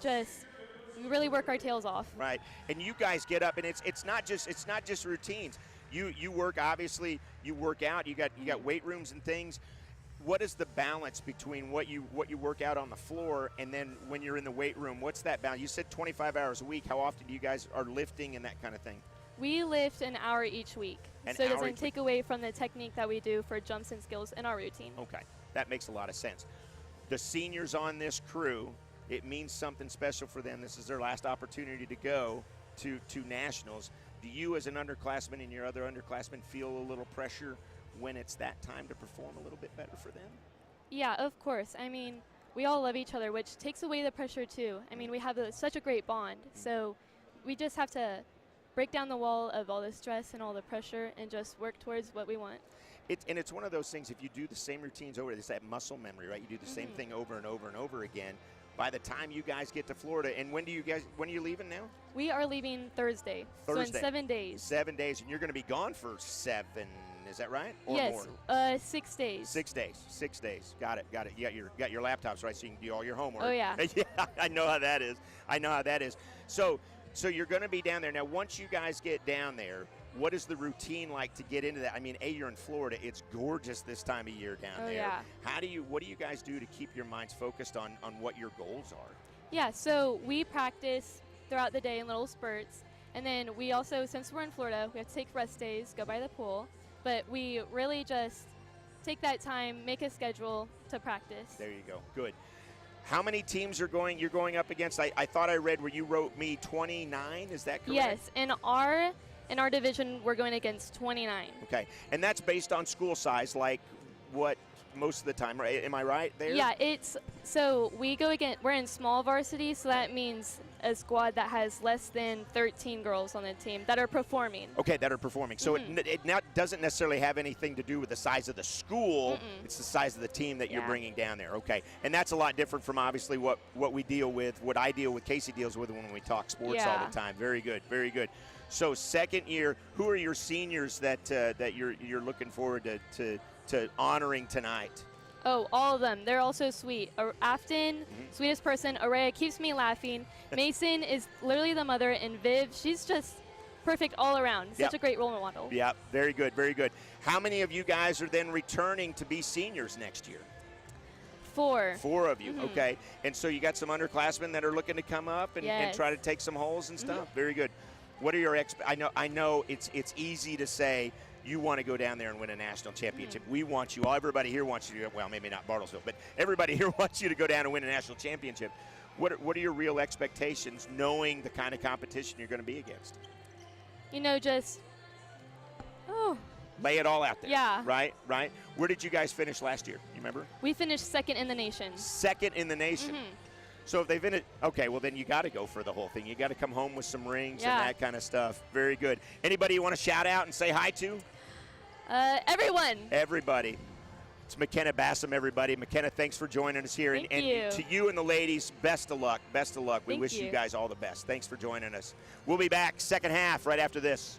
Speaker 5: really work our tails off.
Speaker 2: Right, and you guys get up, and it's not just routines. You work, obviously. You work out. You got weight rooms and things. What is the balance between what you work out on the floor and then when you're in the weight room? What's that balance? You said 25 hours a week. How often do you guys are lifting and that kind of thing?
Speaker 5: We lift an hour each week, so it doesn't take away from the technique that we do for jumps and skills in our routine.
Speaker 2: Okay, that makes a lot of sense. The seniors on this crew, it means something special for them. This is their last opportunity to go to nationals. Do you as an underclassman and your other underclassmen feel a little pressure when it's that time to perform a little bit better for them?
Speaker 5: Yeah, of course. I mean, we all love each other, which takes away the pressure too. I mean, we have such a great bond, so we just have to break down the wall of all the stress and all the pressure and just work towards what we want.
Speaker 2: It's one of those things, if you do the same routines over, it's that muscle memory, right? You do the same thing over and over and over again. By the time you guys get to Florida, and when are you leaving now?
Speaker 5: We are leaving Thursday. So in 7 days.
Speaker 2: 7 days, and you're going to be gone for 7, is that right? Or
Speaker 5: yes,
Speaker 2: more?
Speaker 5: 6 days.
Speaker 2: 6 days. 6 days. Got it. You got your laptops, right, so you can do all your homework.
Speaker 5: Oh, yeah.
Speaker 2: Yeah, I know how that is. So you're going to be down there. Now, once you guys get down there, what is the routine like to get into that? I mean, you're in Florida. It's gorgeous this time of year down there.
Speaker 5: Yeah.
Speaker 2: What do you guys do to keep your minds focused on what your goals are?
Speaker 5: Yeah, so we practice throughout the day in little spurts. And then we also, since we're in Florida, we have to take rest days, go by the pool. But we really just take that time, make a schedule to practice.
Speaker 2: There you go. Good. How many teams you're going up against? I thought I read where you wrote me 29. Is that correct?
Speaker 5: Yes. In our division, we're going against 29.
Speaker 2: Okay. And that's based on school size, like what most of the time, right? Am I right there?
Speaker 5: Yeah, so we're in small varsity, so that means a squad that has less than 13 girls on the team that are performing.
Speaker 2: Okay, that are performing. So it doesn't necessarily have anything to do with the size of the school. It's the size of the team that you're bringing down there. Okay, and that's a lot different from obviously what we deal with, what I deal with, Casey deals with when we talk sports all the time. Very good, very good. So second year, who are your seniors that you're looking forward to honoring tonight?
Speaker 5: Oh, all of them. They're all so sweet. Afton, sweetest person. Araya keeps me laughing. Mason is literally the mother, and Viv, she's just perfect all around. Such a great role model.
Speaker 2: Yeah, very good, very good. How many of you guys are then returning to be seniors next year?
Speaker 5: 4.
Speaker 2: 4 of you, okay. And so you got some underclassmen that are looking to come up and try to take some holes and stuff. Very good. What are your I know it's easy to say you want to go down there and win a national championship. We want you, everybody here wants you to, well, maybe not Bartlesville, but everybody here wants you to go down and win a national championship. What are your real expectations knowing the kind of competition you're going to be against? Lay it all out there.
Speaker 5: Yeah.
Speaker 2: Right. Where did you guys finish last year? You remember?
Speaker 5: We finished 2nd in the nation.
Speaker 2: 2nd in the nation. So if they finish, okay, well then you got to go for the whole thing. You got to come home with some rings and that kind of stuff. Very good. Anybody you want to shout out and say hi to?
Speaker 5: Everyone.
Speaker 2: Everybody. It's McKenna Bassam, everybody. McKenna, thanks for joining us here.
Speaker 5: Thank
Speaker 2: and
Speaker 5: you.
Speaker 2: to you and the ladies, best of luck. Best of luck. We
Speaker 5: Thank
Speaker 2: wish you
Speaker 5: you.
Speaker 2: guys all the best. Thanks for joining us. We'll be back second half right after this.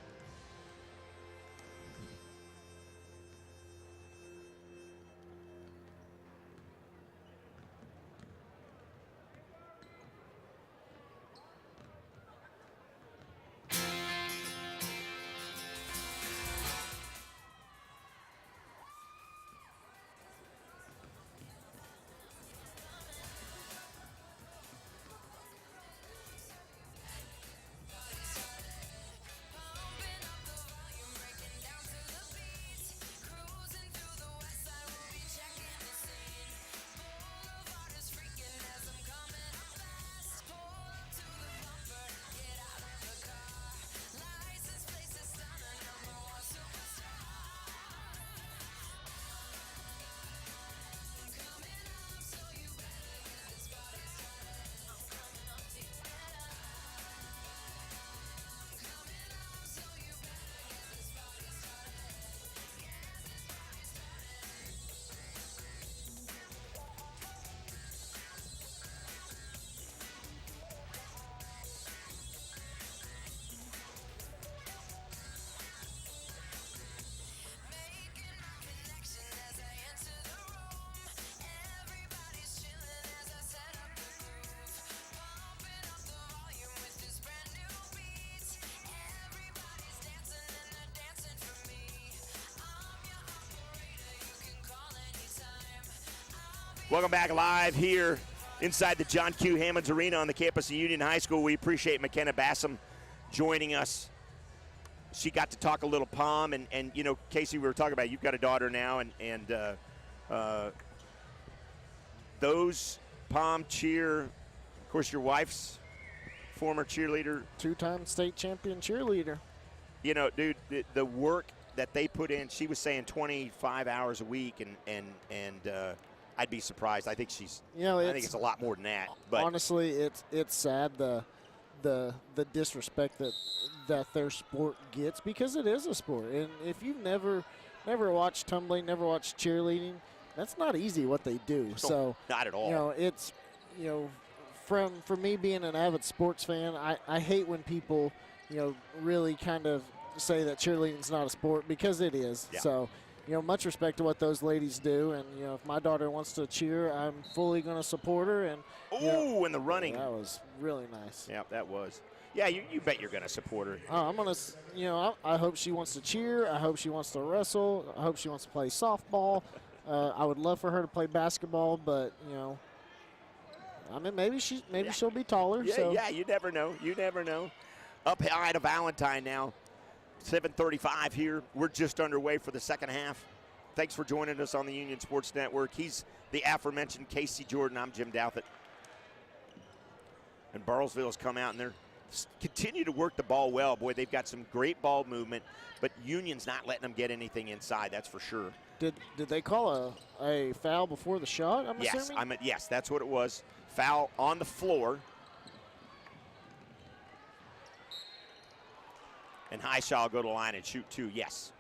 Speaker 2: Welcome back live here inside the John Q. Hammonds Arena on the campus of Union High School. We appreciate McKenna Bassam joining us. She got to talk a little POM, and you know, Casey, we were talking about, you've got a daughter now, and those POM cheer, of course, your wife's former cheerleader.
Speaker 3: Two-time state champion cheerleader.
Speaker 2: You know, dude, the work that they put in, she was saying 25 hours a week, and I'd be surprised. I think she's.
Speaker 3: You know,
Speaker 2: I think it's a lot more than that. But
Speaker 3: honestly, it's sad the disrespect that their sport gets, because it is a sport. And if you've never watched tumbling, never watched cheerleading, that's not easy what they do. So
Speaker 2: not at all.
Speaker 3: You know, it's, you know, for me being an avid sports fan, I hate when people, you know, really kind of say that cheerleading's not a sport, because it is.
Speaker 2: Yeah.
Speaker 3: So, you know, much respect to what those ladies do. And, you know, if my daughter wants to cheer, I'm fully going to support her. And
Speaker 2: ooh, and the running.
Speaker 3: that was really nice.
Speaker 2: Yeah, that was. Yeah, you bet you're going to support her.
Speaker 3: I'm going to, you know, I hope she wants to cheer. I hope she wants to wrestle. I hope she wants to play softball. I would love for her to play basketball, but, you know, I mean, maybe she'll be taller.
Speaker 2: Yeah,
Speaker 3: so.
Speaker 2: yeah, you never know. You never know. Up high to Valentine now. 7:35 here. We're just underway for the second half. Thanks for joining us on the Union Sports Network. He's the aforementioned Casey Jordan. I'm Jim Douthit. And Bartlesville's come out and they're continue to work the ball well. Boy, they've got some great ball movement, but Union's not letting them get anything inside, that's for sure.
Speaker 3: Did they call a foul before the shot, I'm
Speaker 2: Yes,
Speaker 3: assuming?
Speaker 2: yes, that's what it was. Foul on the floor. And Highshaw will go to the line and shoot two, yes.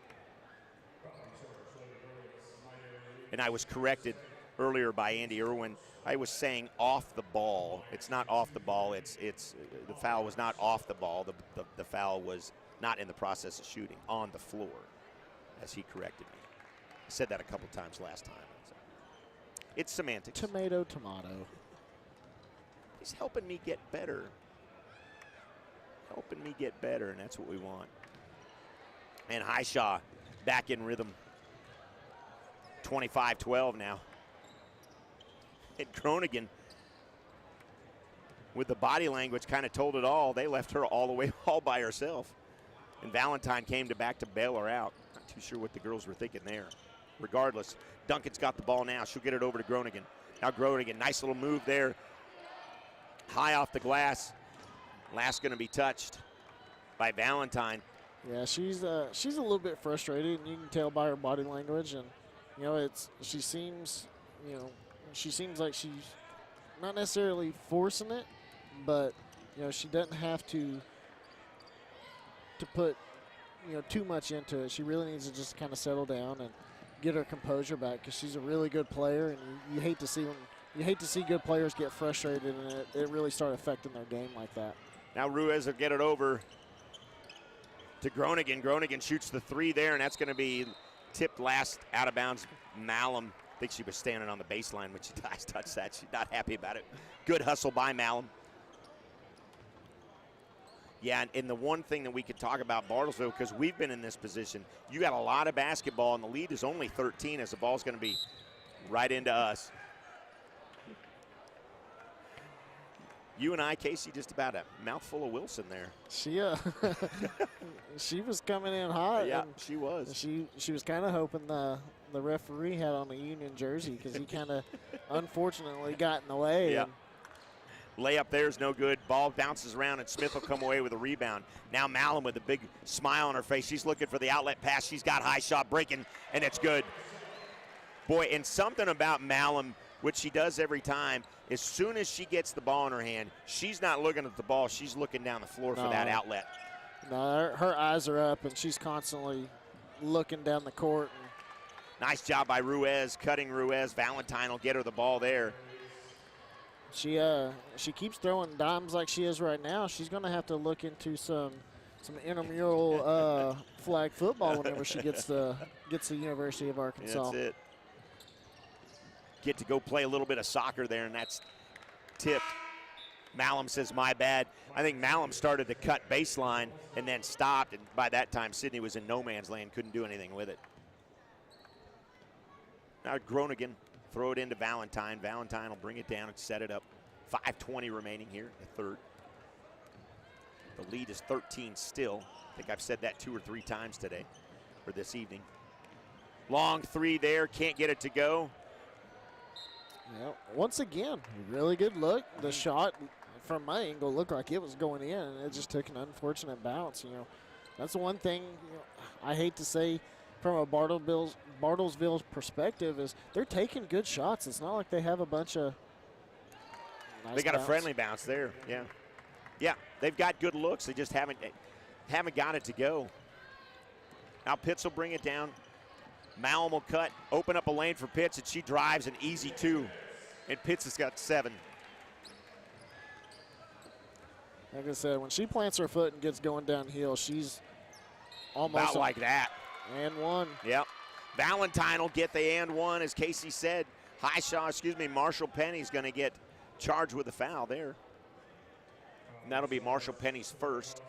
Speaker 2: And I was corrected earlier by Andy Irwin. I was saying off the ball. It's not off the ball. It's the foul was not off the ball. The foul was not in the process of shooting, on the floor, as he corrected me. I said that a couple times last time. It's semantics.
Speaker 3: Tomato.
Speaker 2: He's helping me get better. Helping me get better, and that's what we want. And Highshaw back in rhythm. 25-12 now. And Groningen, with the body language, kind of told it all. They left her all by herself. And Valentine came back to bail her out. Not too sure what the girls were thinking there. Regardless, Duncan's got the ball now. She'll get it over to Groningen. Now Groningen, nice little move there. High off the glass. Last going to be touched by Valentine.
Speaker 3: Yeah, she's a little bit frustrated, and you can tell by her body language. And you know, she seems like she's not necessarily forcing it, but you know, she doesn't have to put, you know, too much into it. She really needs to just kind of settle down. And get her composure back, because she's a really good player, and you hate to see good players get frustrated and it really start affecting their game like that.
Speaker 2: Now Ruiz will get it over to Groningen. Groningen shoots the 3 there, and that's going to be tipped last out of bounds. Malum, I think she was standing on the baseline when she touched that. She's not happy about it. Good hustle by Malum. Yeah, and the one thing that we could talk about Bartlesville, because we've been in this position, you got a lot of basketball, and the lead is only 13 as the ball's going to be right into us. You and I, Casey, just about a mouthful of Wilson there.
Speaker 3: She was coming in hot.
Speaker 2: Yeah, she was.
Speaker 3: She was kind of hoping the referee had on a Union jersey, because he kind of unfortunately got in the way.
Speaker 2: Yeah. Layup there is no good. Ball bounces around, and Smith will come away with a rebound. Now Malum with a big smile on her face. She's looking for the outlet pass. She's got high shot breaking, and it's good. Boy, and something about Malum, which she does every time, as soon as she gets the ball in her hand, she's not looking at the ball. She's looking down the floor for that outlet.
Speaker 3: No, her eyes are up, and she's constantly looking down the court.
Speaker 2: Nice job by Ruiz, cutting Ruiz. Valentine will get her the ball there.
Speaker 3: She keeps throwing dimes like she is right now. She's going to have to look into some intramural flag football whenever she gets the University of Arkansas.
Speaker 2: That's it. Get to go play a little bit of soccer there, and that's tipped. Malum says, my bad. I think Malum started to cut baseline and then stopped, and by that time Sydney was in no man's land, couldn't do anything with it. Now Groningen, throw it into Valentine. Valentine will bring it down and set it up. 5:20 remaining here in the third. The lead is 13 still. I think I've said that 2 or 3 times today, or this evening. Long 3 there, can't get it to go.
Speaker 3: Well, once again, really good look. The shot from my angle looked like it was going in, and it just took an unfortunate bounce. That's the one thing I hate to say from a Bartlesville's perspective is they're taking good shots. It's not like they have a bunch of nice
Speaker 2: They got
Speaker 3: bounce.
Speaker 2: a friendly bounce there, yeah. Yeah, they've got good looks. They just haven't got it to go. Now Pitts will bring it down. Malum will cut, open up a lane for Pitts, and she drives an easy 2. And Pitts has got 7.
Speaker 3: Like I said, when she plants her foot and gets going downhill, she's almost
Speaker 2: About like that.
Speaker 3: And 1.
Speaker 2: Yep. Valentine will get the and 1, as Casey said. Marshall Penny's going to get charged with a foul there. And that'll be Marshall Penny's first.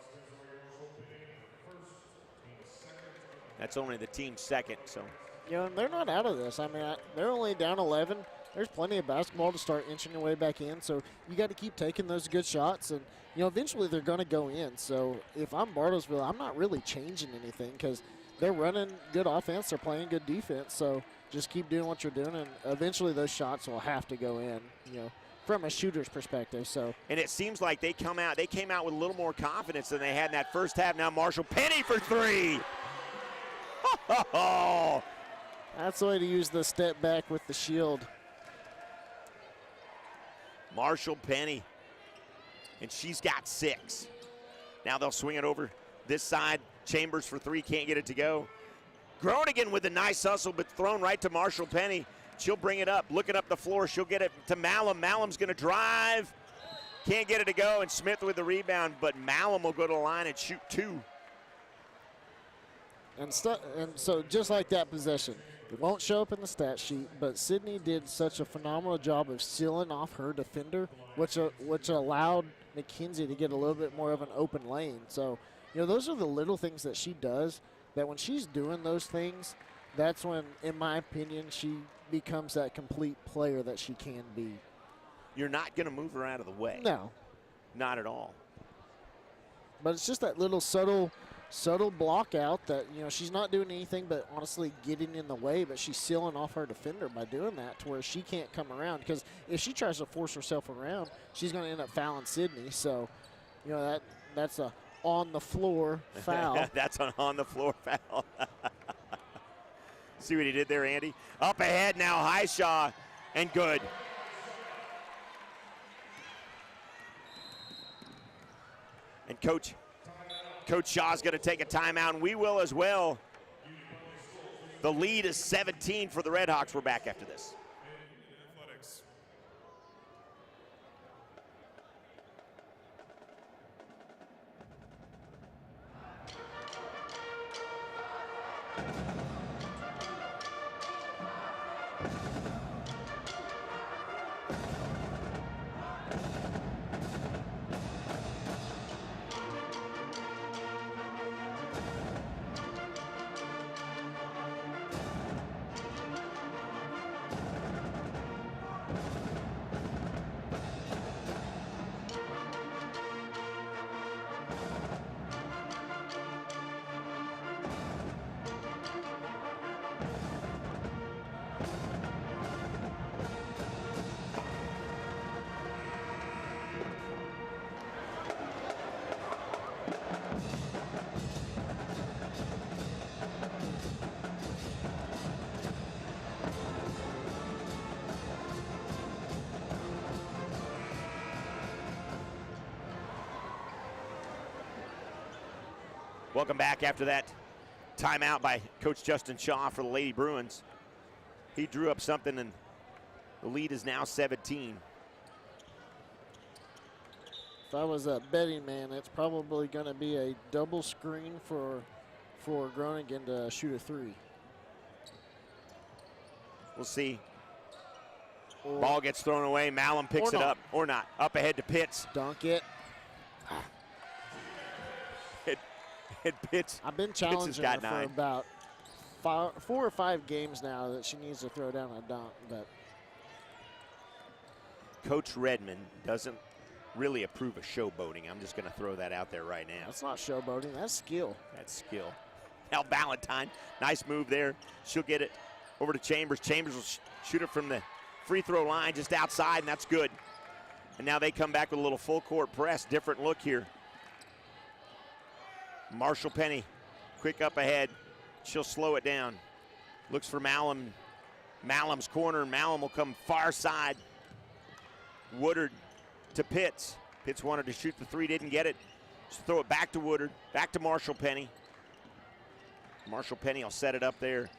Speaker 2: That's only the team's second, so.
Speaker 3: And they're not out of this. I mean, they're only down 11. There's plenty of basketball to start inching your way back in, so you got to keep taking those good shots, and, eventually they're going to go in. So if I'm Bartlesville, I'm not really changing anything because they're running good offense, they're playing good defense, so just keep doing what you're doing, and eventually those shots will have to go in, from a shooter's perspective. So.
Speaker 2: And it seems like they came out with a little more confidence than they had in that first half. Now Marshall Penny for 3. Oh,
Speaker 3: that's the way to use the step back with the shield.
Speaker 2: Marshall Penny, and she's got 6. Now they'll swing it over this side. Chambers for 3, can't get it to go. Groningen with a nice hustle, but thrown right to Marshall Penny. She'll bring it up, looking up the floor. She'll get it to Malum. Malum's going to drive. Can't get it to go, and Smith with the rebound, but Malum will go to the line and shoot 2.
Speaker 3: And so just like that possession, it won't show up in the stat sheet, but Sydney did such a phenomenal job of sealing off her defender, which allowed McKenzie to get a little bit more of an open lane. So, those are the little things that she does, that when she's doing those things, that's when, in my opinion, she becomes that complete player that she can be.
Speaker 2: You're not going to move her out of the way.
Speaker 3: No.
Speaker 2: Not at all.
Speaker 3: But it's just that little subtle block out that, she's not doing anything but honestly getting in the way, but she's sealing off her defender by doing that to where she can't come around, because if she tries to force herself around, she's going to end up fouling Sydney. So, that's a on-the-floor foul.
Speaker 2: That's an on-the-floor foul. See what he did there, Andy? Up ahead now, Highshaw, and good. And Coach Shaw's going to take a timeout, and we will as well. The lead is 17 for the Red Hawks. We're back after this.
Speaker 4: Athletics.
Speaker 2: Welcome back after that timeout by Coach Justin Shaw for the Lady Bruins. He drew up something, and the lead is now 17.
Speaker 3: If I was a betting man, it's probably going to be a double screen for Groningen to shoot a three.
Speaker 2: We'll see.
Speaker 3: Or
Speaker 2: Ball gets thrown away. Malum picks it
Speaker 3: not.
Speaker 2: up, or not. Up ahead to Pitts.
Speaker 3: dunk it.
Speaker 2: And Pitts.
Speaker 3: I've been
Speaker 2: Pitts has
Speaker 3: challenging her
Speaker 2: got
Speaker 3: for
Speaker 2: 9.
Speaker 3: about 4 or 5 games now that she needs to throw down a dunk, but
Speaker 2: Coach Redmond doesn't really approve of showboating. I'm just going to throw that out there right now.
Speaker 3: that's not showboating. That's skill.
Speaker 2: That's skill. Now Valentine, nice move there. She'll get it over to Chambers. Chambers will shoot it from the free throw line just outside, and that's good. And now they come back with a little full court press. Different look here. Marshall Penny, quick up ahead. She'll slow it down. Looks for Malum. Malum's corner, and Malum will come far side. Woodard to Pitts. Pitts wanted to shoot the three, didn't get it. Just throw it back to Woodard, back to Marshall Penny. Marshall Penny will set it up there.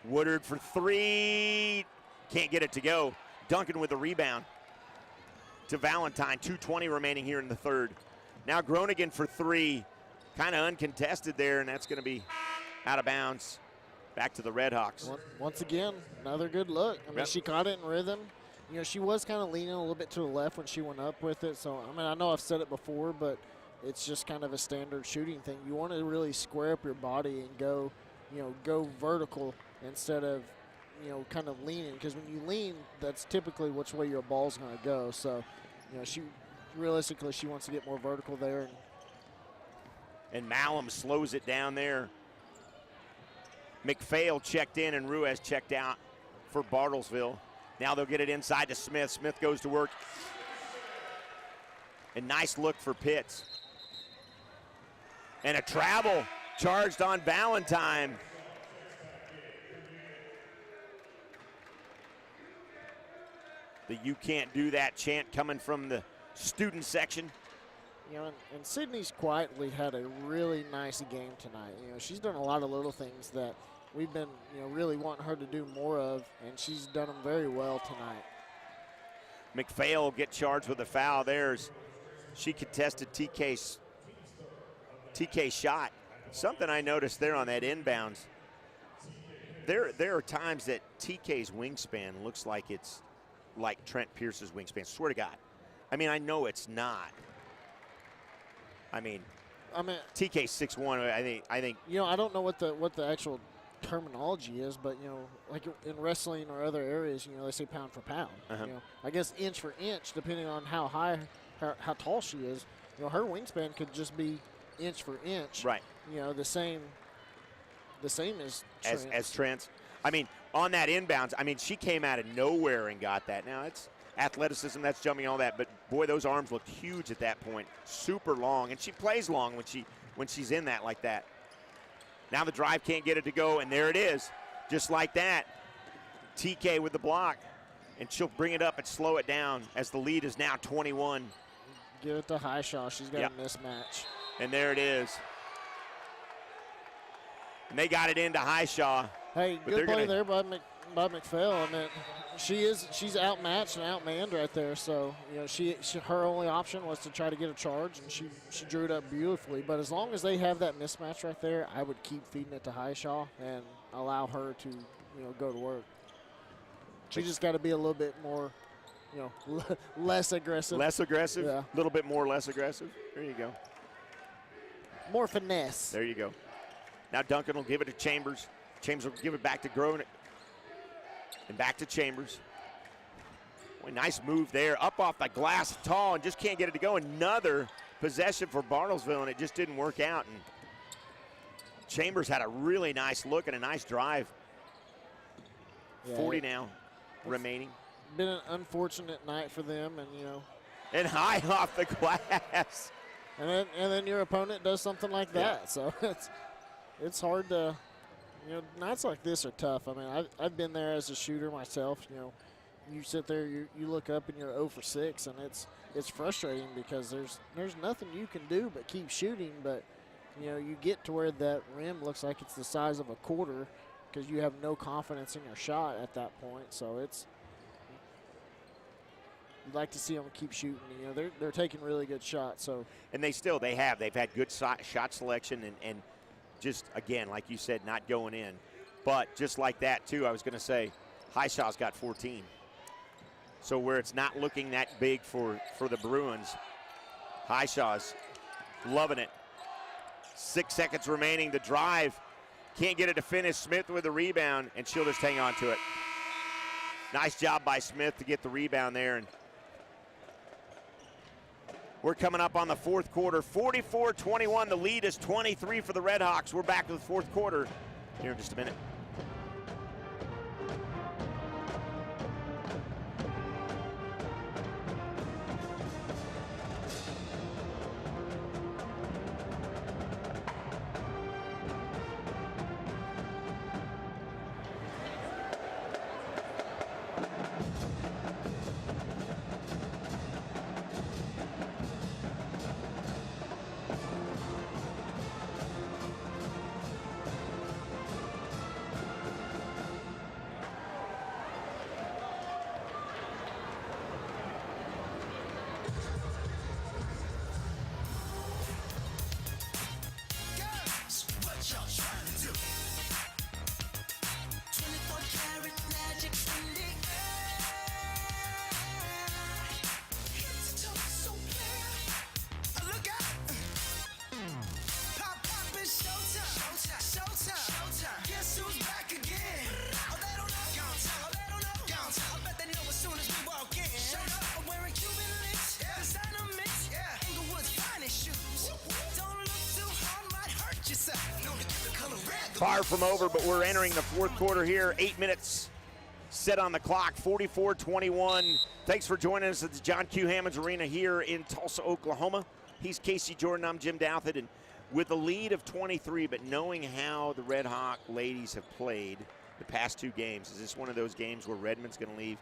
Speaker 2: Woodard for three. Can't get it to go. Duncan with the rebound to Valentine. 2:20 remaining here in the third. Now Groningen for three. Kind of uncontested there, and that's going to be out of bounds. Back to the Red Hawks.
Speaker 3: Once again, another good look. I mean,
Speaker 2: Yep.
Speaker 3: she caught it in rhythm. You know, she was kind of leaning a little bit to the left when she went up with it. So, I mean, I know I've said it before, but it's just kind of a standard shooting thing. You want to really square up your body and go, go vertical instead of, kind of leaning. Because when you lean, that's typically which way your ball's going to go. So, she wants to get more vertical there.
Speaker 2: And Malum slows it down there. McPhail checked in and Ruiz checked out for Bartlesville. Now they'll get it inside to Smith. Smith goes to work. A nice look for Pitts. And a travel charged on Valentine. The "you can't do that" chant coming from the student section.
Speaker 3: And Sydney's quietly had a really nice game tonight. She's done a lot of little things that we've been, really wanting her to do more of, and she's done them very well tonight.
Speaker 2: McPhail will get charged with a foul. She contested TK's shot. Something I noticed there on that inbounds. There are times that TK's wingspan looks like it's like Trent Pierce's wingspan. Swear to God. I mean, I know it's not. I mean, TK's 6'1". I think.
Speaker 3: I don't know what the actual terminology is, but like in wrestling or other areas, they say pound for pound.
Speaker 2: Uh-huh.
Speaker 3: I guess inch for inch, depending on how high, how tall she is. Her wingspan could just be inch for inch.
Speaker 2: Right.
Speaker 3: The same as Trent's.
Speaker 2: As Trent's. I mean, on that inbounds, she came out of nowhere and got that. Now it's athleticism, that's jumping, all that, but boy, those arms looked huge at that point. Super long, and she plays long when she's in that like that. Now the drive can't get it to go, and there it is. Just like that. TK with the block, and she'll bring it up and slow it down as the lead is now 21.
Speaker 3: Give it to Highshaw. She's got a mismatch.
Speaker 2: And there it is. And they got it into Highshaw.
Speaker 3: Hey,
Speaker 2: But
Speaker 3: good
Speaker 2: they're
Speaker 3: play
Speaker 2: gonna-
Speaker 3: there by McPhail. I mean, she's outmatched and outmanned right there. So her only option was to try to get a charge, and she drew it up beautifully. But as long as they have that mismatch right there, I would keep feeding it to Highshaw and allow her to go to work. She just got to be a little bit more, less aggressive.
Speaker 2: Less aggressive?
Speaker 3: Yeah.
Speaker 2: A little bit more less aggressive. There you go.
Speaker 3: More finesse.
Speaker 2: There you go. Now Duncan will give it to Chambers. Chambers will give it back to Groen. And back to Chambers. Boy, nice move there. Up off the glass, tall, and just can't get it to go. Another possession for Bartlesville, and it just didn't work out. And Chambers had a really nice look and a nice drive.
Speaker 3: Yeah,
Speaker 2: 40 now remaining.
Speaker 3: Been an unfortunate night for them, and
Speaker 2: And high off the glass.
Speaker 3: and then your opponent does something like that. So it's hard to, nights like this are tough. I mean, I've been there as a shooter myself. You sit there, you look up, and you're 0 for 6, and it's frustrating because there's nothing you can do but keep shooting. But you get to where that rim looks like it's the size of a quarter because you have no confidence in your shot at that point. So you'd like to see them keep shooting. They're taking really good shots. So
Speaker 2: And they've had good shot selection and just, again, like you said, not going in. But just like that, too, I was going to say, Highshaw's got 14. So where it's not looking that big for the Bruins, Highshaw's loving it. 6 seconds remaining. The drive. Can't get it to finish. Smith with the rebound, and she'll just hang on to it. Nice job by Smith to get the rebound there. And we're coming up on the fourth quarter. 44-21. The lead is 23 for the Redhawks. We're back with the fourth quarter here in just a minute. Far from over, but we're entering the fourth quarter here. 8 minutes set on the clock, 44-21. Thanks for joining us at the John Q. Hammonds Arena here in Tulsa, Oklahoma. He's Casey Jordan, I'm Jim Douthit, and with a lead of 23, but knowing how the Red Hawk ladies have played the past 2 games, is this one of those games where Redmond's going to leave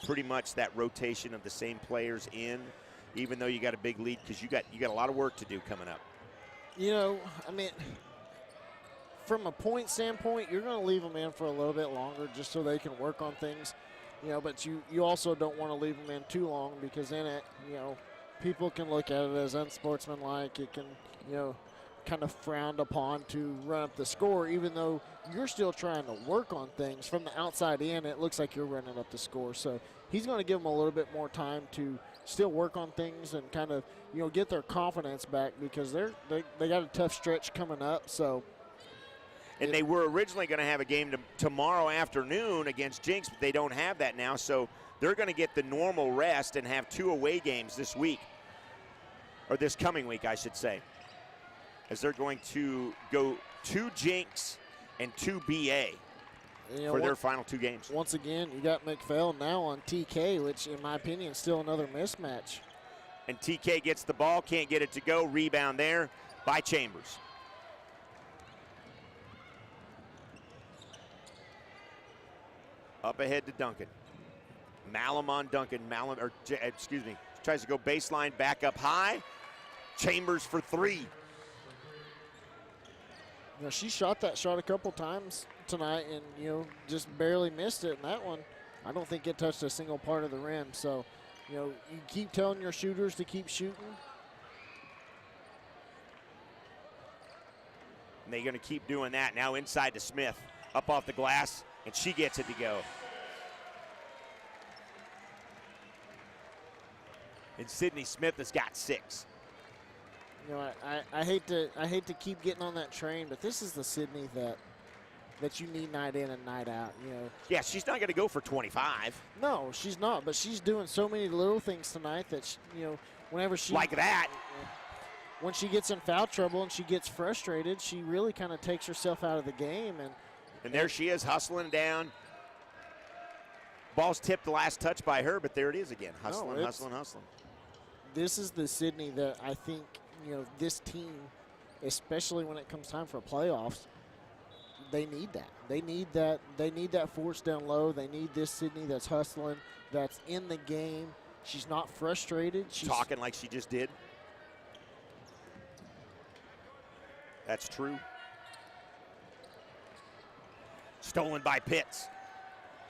Speaker 2: pretty much that rotation of the same players in, even though you got a big lead, because you got a lot of work to do coming up?
Speaker 3: I mean, from a point standpoint, you're going to leave them in for a little bit longer just so they can work on things, but you also don't want to leave them in too long because then people can look at it as unsportsmanlike. It can, kind of frowned upon to run up the score, even though you're still trying to work on things. From the outside in, it looks like you're running up the score. So he's going to give them a little bit more time to still work on things and kind of, get their confidence back because they got a tough stretch coming up. So.
Speaker 2: And they were originally going to have a game tomorrow afternoon against Jinx, but they don't have that now. So they're going to get the normal rest and have 2 away games this week, or this coming week, I should say, as they're going to go 2 Jinx and 2 BA for their final 2 games.
Speaker 3: Once again, you got McPhail now on TK, which in my opinion is still another mismatch.
Speaker 2: And TK gets the ball, can't get it to go. Rebound there by Chambers. Up ahead to Duncan. Malum on Duncan. Tries to go baseline, back up high. Chambers for 3.
Speaker 3: You know, she shot that shot a couple times tonight and, you know, just barely missed it. And that one, I don't think it touched a single part of the rim. So, you know, you keep telling your shooters to keep shooting.
Speaker 2: And they're going to keep doing that. Now inside to Smith, up off the glass, and she gets it to go. And Sydney Smith has got 6.
Speaker 3: You know, I hate to keep getting on that train, but this is the Sydney that you need night in and night out. You know.
Speaker 2: Yeah, she's not going to go for 25.
Speaker 3: No, she's not. But she's doing so many little things tonight that you know, whenever she
Speaker 2: like that.
Speaker 3: When she gets in foul trouble and she gets frustrated, she really kind of takes herself out of the game.
Speaker 2: And there she is hustling down. Ball's tipped the last touch by her, but there it is again. Hustling, hustling.
Speaker 3: This is the Sydney that I think, you know, this team, especially when it comes time for playoffs, they need that. They need that. They need that force down low. They need this Sydney that's hustling, that's in the game. She's not frustrated. She's
Speaker 2: talking like she just did. That's true. Stolen by Pitts.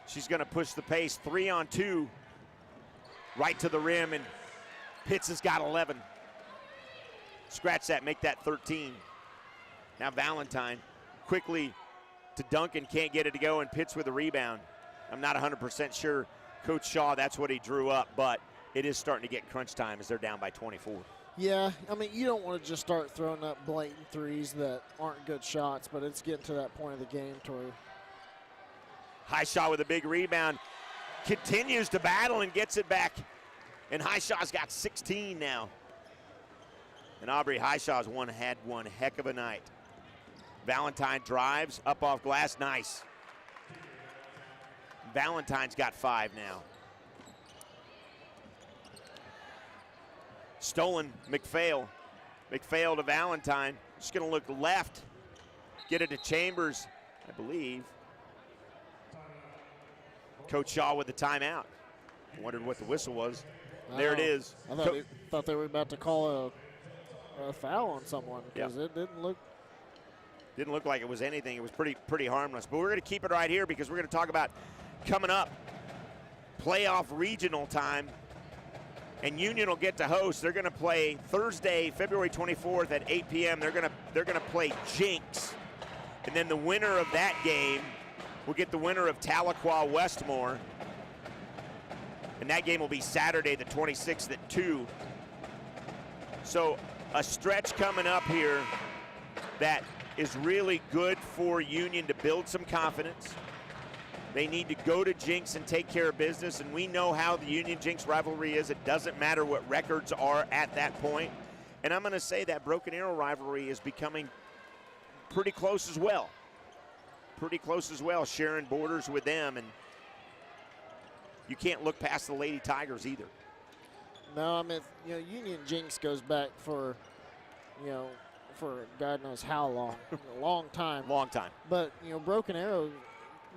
Speaker 2: She's going to push the pace. 3-on-2. Right to the rim, and Pitts has got 11. Scratch that, make that 13. Now Valentine quickly to Duncan, can't get it to go, and Pitts with a rebound. I'm not 100% sure Coach Shaw, that's what he drew up, but it is starting to get crunch time as they're down by 24.
Speaker 3: Yeah, I mean, you don't want to just start throwing up blatant threes that aren't good shots, but it's getting to that point of the game to where.
Speaker 2: High shot with a big rebound. Continues to battle and gets it back. And Highshaw's got 16 now. And Aubrey Highshaw's had one heck of a night. Valentine drives, up off glass, nice. Valentine's got 5 now. Stolen, McPhail. McPhail to Valentine. Just gonna look left. Get it to Chambers, I believe. Coach Shaw with the timeout. Wondered what the whistle was. There it is.
Speaker 3: I thought they were about to call a foul on someone because it didn't look
Speaker 2: like it was anything. It was pretty harmless. But we're going to keep it right here because we're going to talk about coming up playoff regional time. And Union will get to host. They're going to play Thursday, February 24th at 8 p.m. They're going to play Jinx. And then the winner of that game will get the winner of Tahlequah Westmore. And that game will be Saturday the 26th at 2. So a stretch coming up here that is really good for Union to build some confidence. They need to go to Jinx and take care of business, and we know how the Union-Jinx rivalry is. It doesn't matter what records are at that point. And I'm going to say that Broken Arrow rivalry is becoming pretty close as well. Sharing borders with them, and you can't look past the Lady Tigers either.
Speaker 3: No, I mean, you know, Union Jinx goes back for God knows how long, a long time.
Speaker 2: Long time.
Speaker 3: But, you know, Broken Arrow,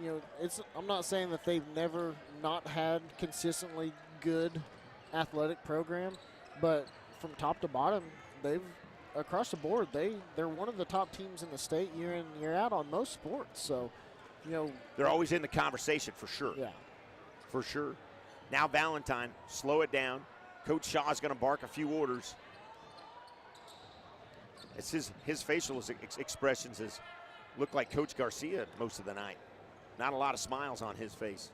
Speaker 3: you know, I'm not saying that they've never not had consistently good athletic program, but from top to bottom, across the board, they're one of the top teams in the state year in, year out on most sports. So, you know.
Speaker 2: They're always in the conversation for sure.
Speaker 3: Yeah. For sure.
Speaker 2: Now Valentine, slow it down. Coach Shaw's going to bark a few orders. It's his facial expressions look like Coach Garcia most of the night. Not a lot of smiles on his face.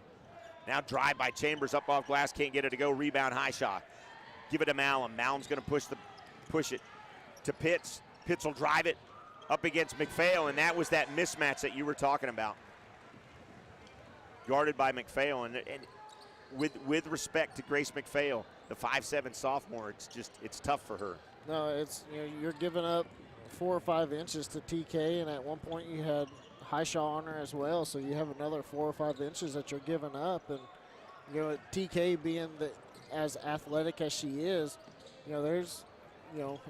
Speaker 2: Now drive by Chambers, up off glass, can't get it to go. Rebound, Highshaw. Give it to Malum. Malum's going to push it to Pitts. Pitts will drive it up against McPhail, and that was that mismatch that you were talking about. Guarded by McPhail, and with respect to Grace McPhail, the 5'7" sophomore, it's tough for her.
Speaker 3: No, it's, you know, you're giving up 4 or 5 inches to TK, and at one point you had Highshaw on her as well, so you have another 4 or 5 inches that you're giving up. And, you know, TK being as athletic as she is, you know, there's, you know,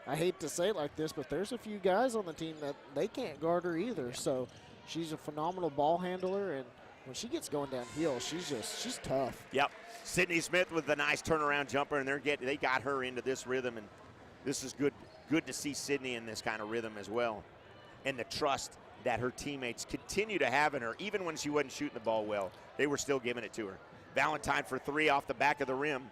Speaker 3: I hate to say it like this, but there's a few guys on the team that they can't guard her either. So she's a phenomenal ball handler, and when she gets going downhill, she's tough.
Speaker 2: Yep. Sydney Smith with a nice turnaround jumper, and they got her into this rhythm, and this is good to see Sydney in this kind of rhythm as well. and the trust that her teammates continue to have in her. Even when she wasn't shooting the ball well, they were still giving it to her. Valentine for three off the back of the rim.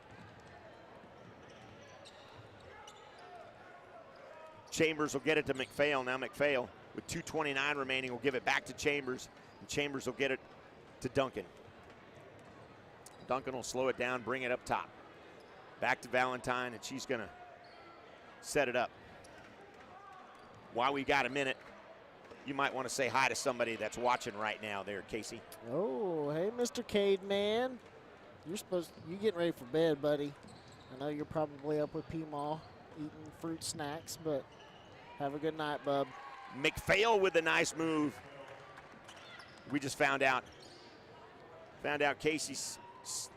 Speaker 2: Chambers will get it to McPhail. Now McPhail, with 2:29 remaining, will give it back to Chambers. And Chambers will get it to Duncan. Duncan will slow it down, bring it up top. Back to Valentine, and she's going to set it up. While we got a minute, you might want to say hi to somebody that's watching right now there, Casey.
Speaker 3: Oh, hey, Mr. Cade, man. You getting ready for bed, buddy. I know you're probably up with P-Maw eating fruit snacks, but have a good night, bub.
Speaker 2: McPhail with a nice move. We just found out Casey's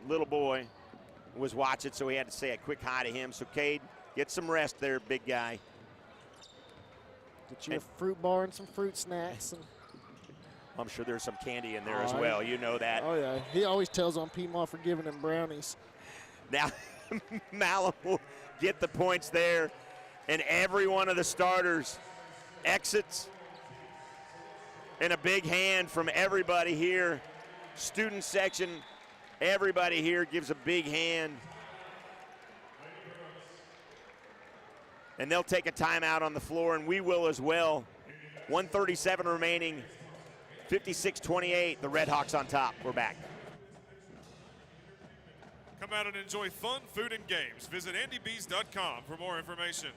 Speaker 2: little boy was watching, so we had to say a quick hi to him. So Cade, get some rest there, big guy.
Speaker 3: Get you a fruit bar and some fruit snacks. And
Speaker 2: I'm sure there's some candy in there as well. You know that.
Speaker 3: Oh, yeah. He always tells on P-Maw for giving him brownies.
Speaker 2: Now, Malum will get the points there, and every one of the starters exits. And a big hand from everybody here. Student section, everybody here gives a big hand. And they'll take a timeout on the floor, and we will as well. 1:37 remaining, 56-28, the Redhawks on top. We're back.
Speaker 4: Come out and enjoy fun, food, and games. Visit andybees.com for more information.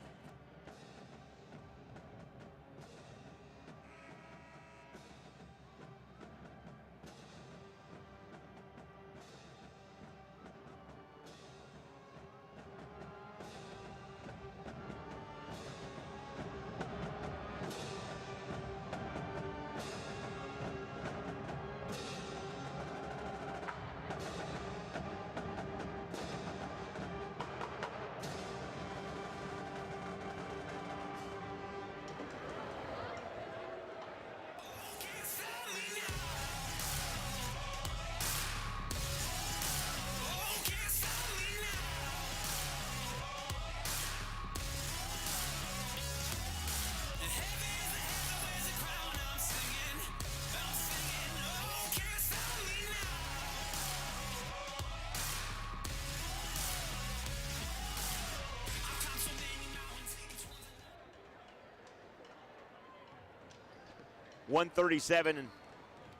Speaker 2: .137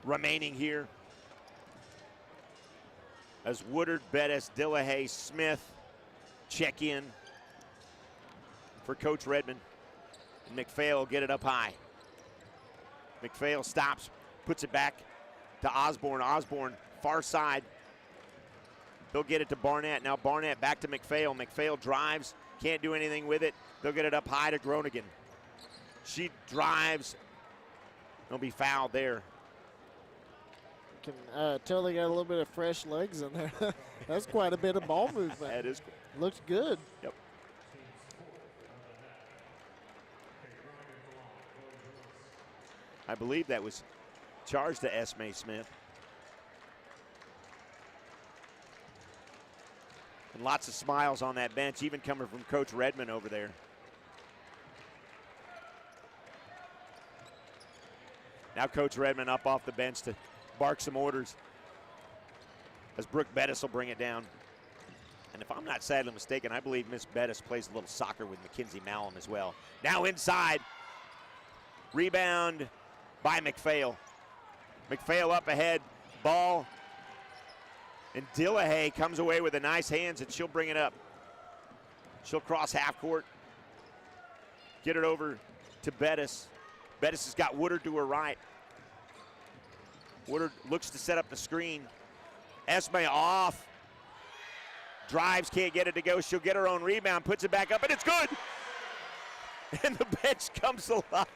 Speaker 2: remaining here. As Woodard, Bettis, Dillahay, Smith check in for Coach Redmond. And McPhail will get it up high. McPhail stops, puts it back to Osborne. Osborne, far side. They'll get it to Barnett. Now Barnett back to McPhail. McPhail drives, can't do anything with it. They'll get it up high to Groningen. She drives. They'll be fouled there.
Speaker 3: You can tell they got a little bit of fresh legs in there. That's quite a bit of ball movement.
Speaker 2: That is cool.
Speaker 3: Looks good.
Speaker 2: Yep. I believe that was charged to Esme Smith. And lots of smiles on that bench, even coming from Coach Redmond over there. Now Coach Redmond up off the bench to bark some orders as Brooke Bettis will bring it down. And if I'm not sadly mistaken, I believe Miss Bettis plays a little soccer with Mackenzie Malum as well. Now inside, rebound by McPhail. McPhail up ahead, ball. And Dillahay comes away with a nice hands, and she'll bring it up. She'll cross half court, get it over to Bettis. Bettis has got Woodard to her right. Woodard looks to set up the screen. Esme off. Drives, can't get it to go. She'll get her own rebound, puts it back up, and it's good. And the bench comes alive.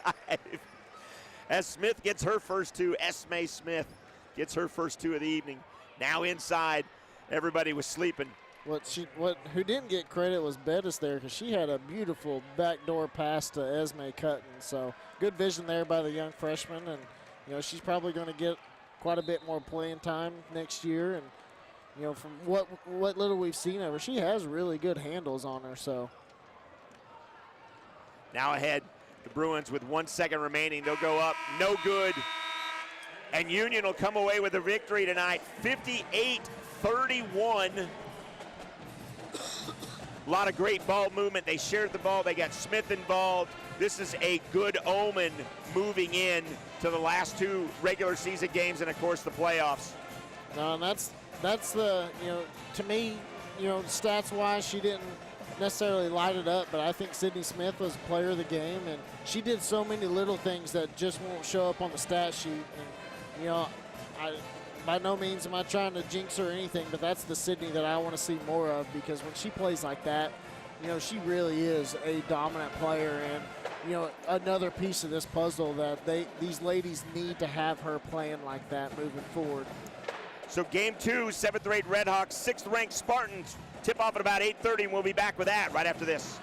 Speaker 2: As Smith gets her first two. Esme Smith gets her first two of the evening. Now inside, everybody was sleeping.
Speaker 3: Who didn't get credit was Bettis there, because she had a beautiful backdoor pass to Esme Cutton. So good vision there by the young freshman, and she's probably going to get quite a bit more playing time next year. And from what little we've seen of her, she has really good handles on her. So
Speaker 2: now ahead, The Bruins with 1 second remaining. They'll go up, no good. And Union will come away with a victory tonight, 58-31. A lot of great ball movement. They shared the ball. They got Smith involved. This is a good omen moving in to the last 2 regular season games and, of course, the playoffs.
Speaker 3: No, and that's the, to me, stats-wise, she didn't necessarily light it up, but I think Sydney Smith was player of the game, and she did so many little things that just won't show up on the stat sheet. And, by no means am I trying to jinx her or anything, but that's the Sydney that I want to see more of, because when she plays like that, she really is a dominant player, and, another piece of this puzzle that these ladies need to have her playing like that moving forward.
Speaker 2: So game 2, 7th-ranked Redhawks, 6th-ranked Spartans. Tip off at about 8:30, and we'll be back with that right after this.